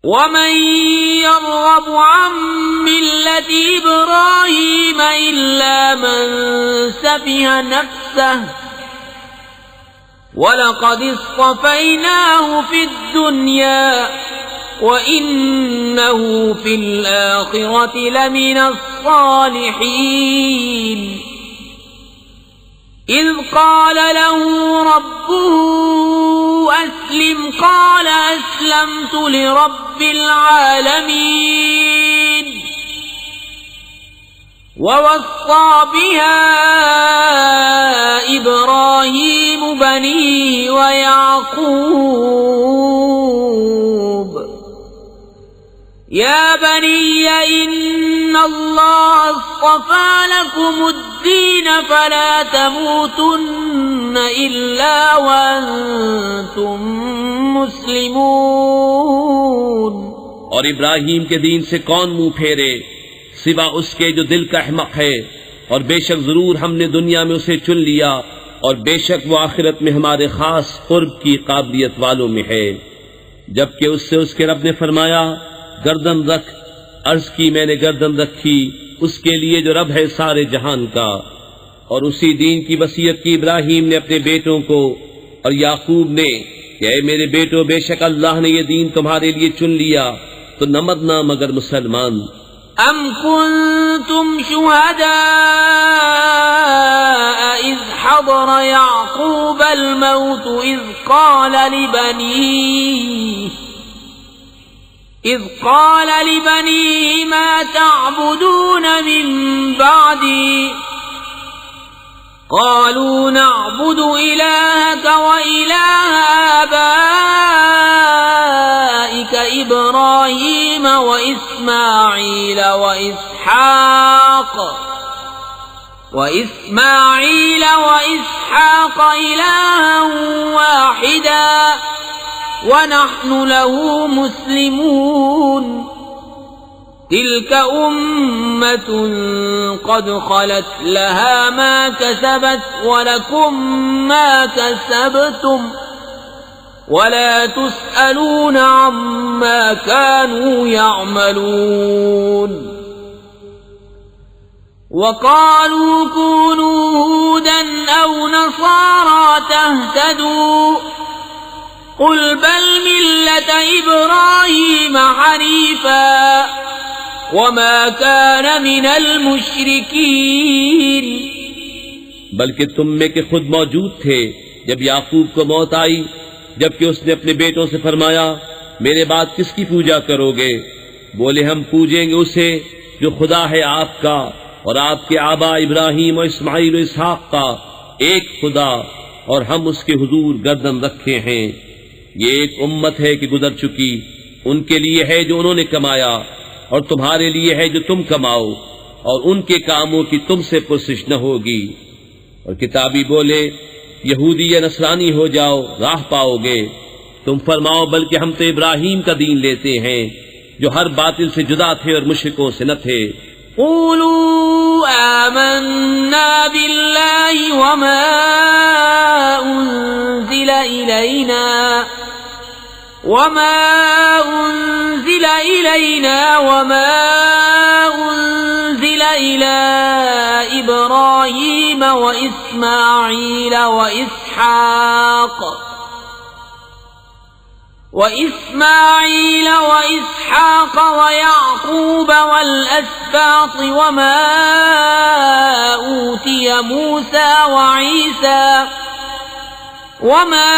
ومن يرغب عن ملة إبراهيم إلا من سفه نفسه ولقد اصطفيناه في الدنيا وإنه في الآخرة لمن الصالحين. إذ قال له ربه أسلم قال أسلمت لرب العالمين. ووصى بها إبراهيم بنيه ويعقوب يا بني إن الله اصطفى لكم الدين فلا تموتن إلا وأنتم مسلمون. اور ابراہیم کے دین سے کون منہ پھیرے سوا اس کے جو دل کا احمق ہے، اور بے شک ضرور ہم نے دنیا میں اسے چن لیا اور بے شک وہ آخرت میں ہمارے خاص قرب کی قابلیت والوں میں ہے. جبکہ اس سے اس کے رب نے فرمایا گردن رکھ. عرض کی میں نے گردن رکھی اس کے لیے جو رب ہے سارے جہان کا. اور اسی دین کی وصیت کی ابراہیم نے اپنے بیٹوں کو اور یعقوب نے کہ اے میرے بیٹو بے شک اللہ نے یہ دین تمہارے لیے چن لیا تو نہ مرنا مگر مسلمان. ام کنتم شہداء اذ حضر یعقوب الموت اذ قال لبنيه ما تعبدون من بعدي قالوا نعبد إلهك وإله آبائك إبراهيم وإسماعيل وإسحاق إلها واحدا ونحن له مسلمون تلك أمة قد خلت لها ما كسبت ولكم ما كسبتم ولا تسألون عما كانوا يعملون وقالوا كونوا هودا أو نصارى تهتدوا قل بل ملة إبراهيم حنيفا وما كان من المشركين بلکہ تم میں کے خود موجود تھے جب یعقوب کو موت آئی، جبکہ اس نے اپنے بیٹوں سے فرمایا میرے بعد کس کی پوجا کرو گے؟ بولے ہم پوجیں گے اسے جو خدا ہے آپ کا اور آپ کے آبا ابراہیم اور اسماعیل و اسحاق کا، ایک خدا، اور ہم اس کے حضور گردن رکھے ہیں۔ یہ ایک امت ہے کہ گزر چکی، ان کے لیے ہے جو انہوں نے کمایا اور تمہارے لیے ہے جو تم کماؤ، اور ان کے کاموں کی تم سے پرسش نہ ہوگی۔ اور کتابی بولے یہودی یا نصرانی ہو جاؤ راہ پاؤ گے، تم فرماؤ بلکہ ہم تو ابراہیم کا دین لیتے ہیں جو ہر باطل سے جدا تھے اور مشرکوں سے نہ تھے۔ قولوا آمنا بالله وما أنزل إلينا وما أنزل إلى إبراهيم وإسماعيل وإسحاق ويعقوب والأسباط وما أوتي موسى وعيسى وما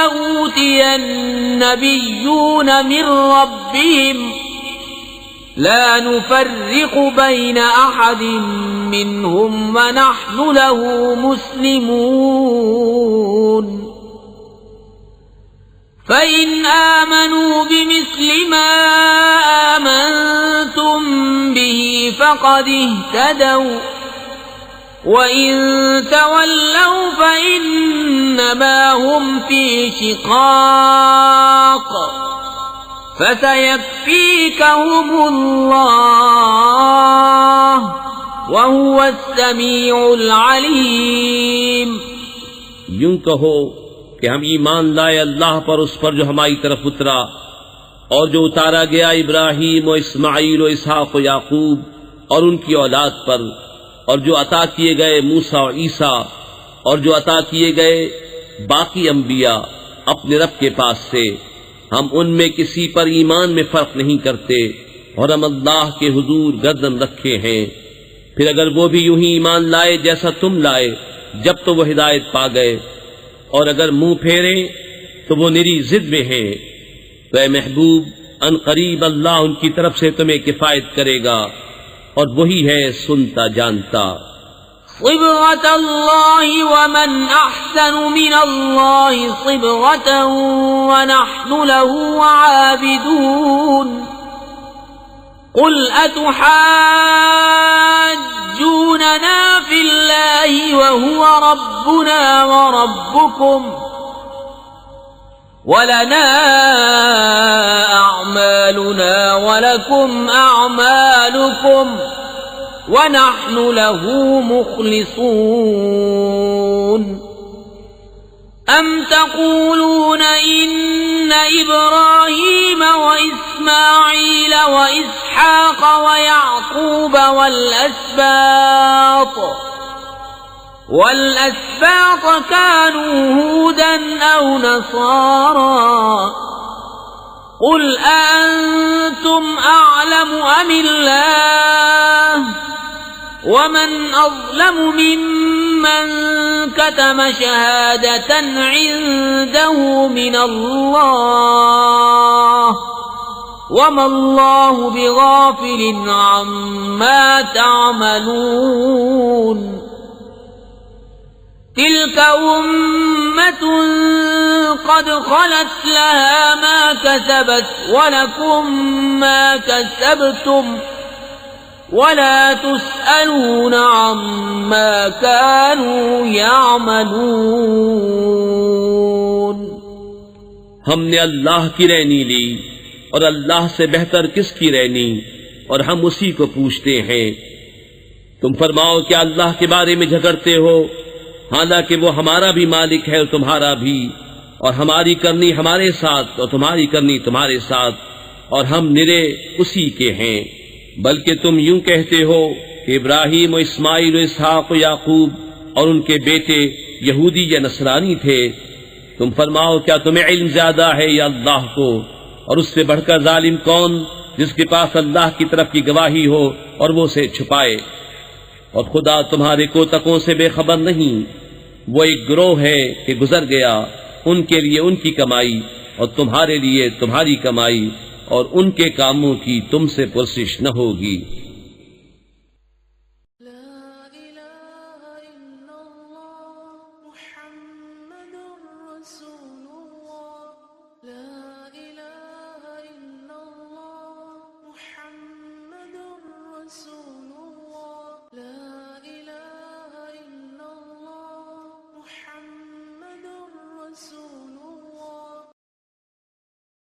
أوتي النبيون من ربهم لا نفرق بين أحد منهم ونحن له مسلمون فإن آمنوا بمثل ما آمنتم به فقد اهتدوا وَإِن تَوَلَّوْا فَإِنَّمَا هُمْ فِي شِقَاقٍ فَسَيَكْفِيكَهُمُ اللَّهُ وَهُوَ السَّمِيعُ الْعَلِيمُ۔ یوں کہو کہ ہم ایمان لائے اللہ پر، اس پر جو ہماری طرف اترا اور جو اتارا گیا ابراہیم و اسماعیل و اسحاق و یعقوب اور ان کی اولاد پر، اور جو عطا کیے گئے موسیٰ اور عیسیٰ، اور جو عطا کیے گئے باقی انبیاء اپنے رب کے پاس سے، ہم ان میں کسی پر ایمان میں فرق نہیں کرتے، اور ہم اللہ کے حضور گردن رکھے ہیں۔ پھر اگر وہ بھی یوں ہی ایمان لائے جیسا تم لائے جب تو وہ ہدایت پا گئے، اور اگر منہ پھیرے تو وہ نری ضد میں ہیں، تو اے محبوب ان قریب اللہ ان کی طرف سے تمہیں کفایت کرے گا، اور وہی ہے سنتا جانتا۔ صبغة الله ومن أحسن من الله صبغة ونحن له عابدون قل أتحاجوننا في الله وهو ربنا وربكم ولنا أعمالنا ولكم أعمالكم ونحن له مخلصون أم تقولون إن إبراهيم وإسماعيل وإسحاق ويعقوب والأسباط كانوا هودا أو نصارى قل أأنتم أعلم أم الله ومن أظلم ممن كتم شهادة عنده من الله وما الله بغافل عما تعملون تلك أمة قد خلت لها ما كسبت ولكم ما كسبتم ولا تسألون عما كانوا يعملون۔ ہم نے اللہ کی رہنی لی اور اللہ سے بہتر کس کی رہنی، اور ہم اسی کو پوچھتے ہیں۔ تم فرماؤ کیا اللہ کے بارے میں جھگڑتے ہو، حالانکہ وہ ہمارا بھی مالک ہے اور تمہارا بھی، اور ہماری کرنی ہمارے ساتھ اور تمہاری کرنی تمہارے ساتھ، اور ہم نرے اسی کے ہیں۔ بلکہ تم یوں کہتے ہو کہ ابراہیم و اسماعیل و اسحاق و یعقوب اور ان کے بیٹے یہودی یا نصرانی تھے۔ تم فرماؤ کیا تمہیں علم زیادہ ہے یا اللہ کو، اور اس سے بڑھ کر ظالم کون جس کے پاس اللہ کی طرف کی گواہی ہو اور وہ اسے چھپائے؟ اور خدا تمہارے کوتکوں سے بے خبر نہیں، وہ ایک گروہ ہے کہ گزر گیا، ان کے لیے ان کی کمائی اور تمہارے لیے تمہاری کمائی، اور ان کے کاموں کی تم سے پرسش نہ ہوگی۔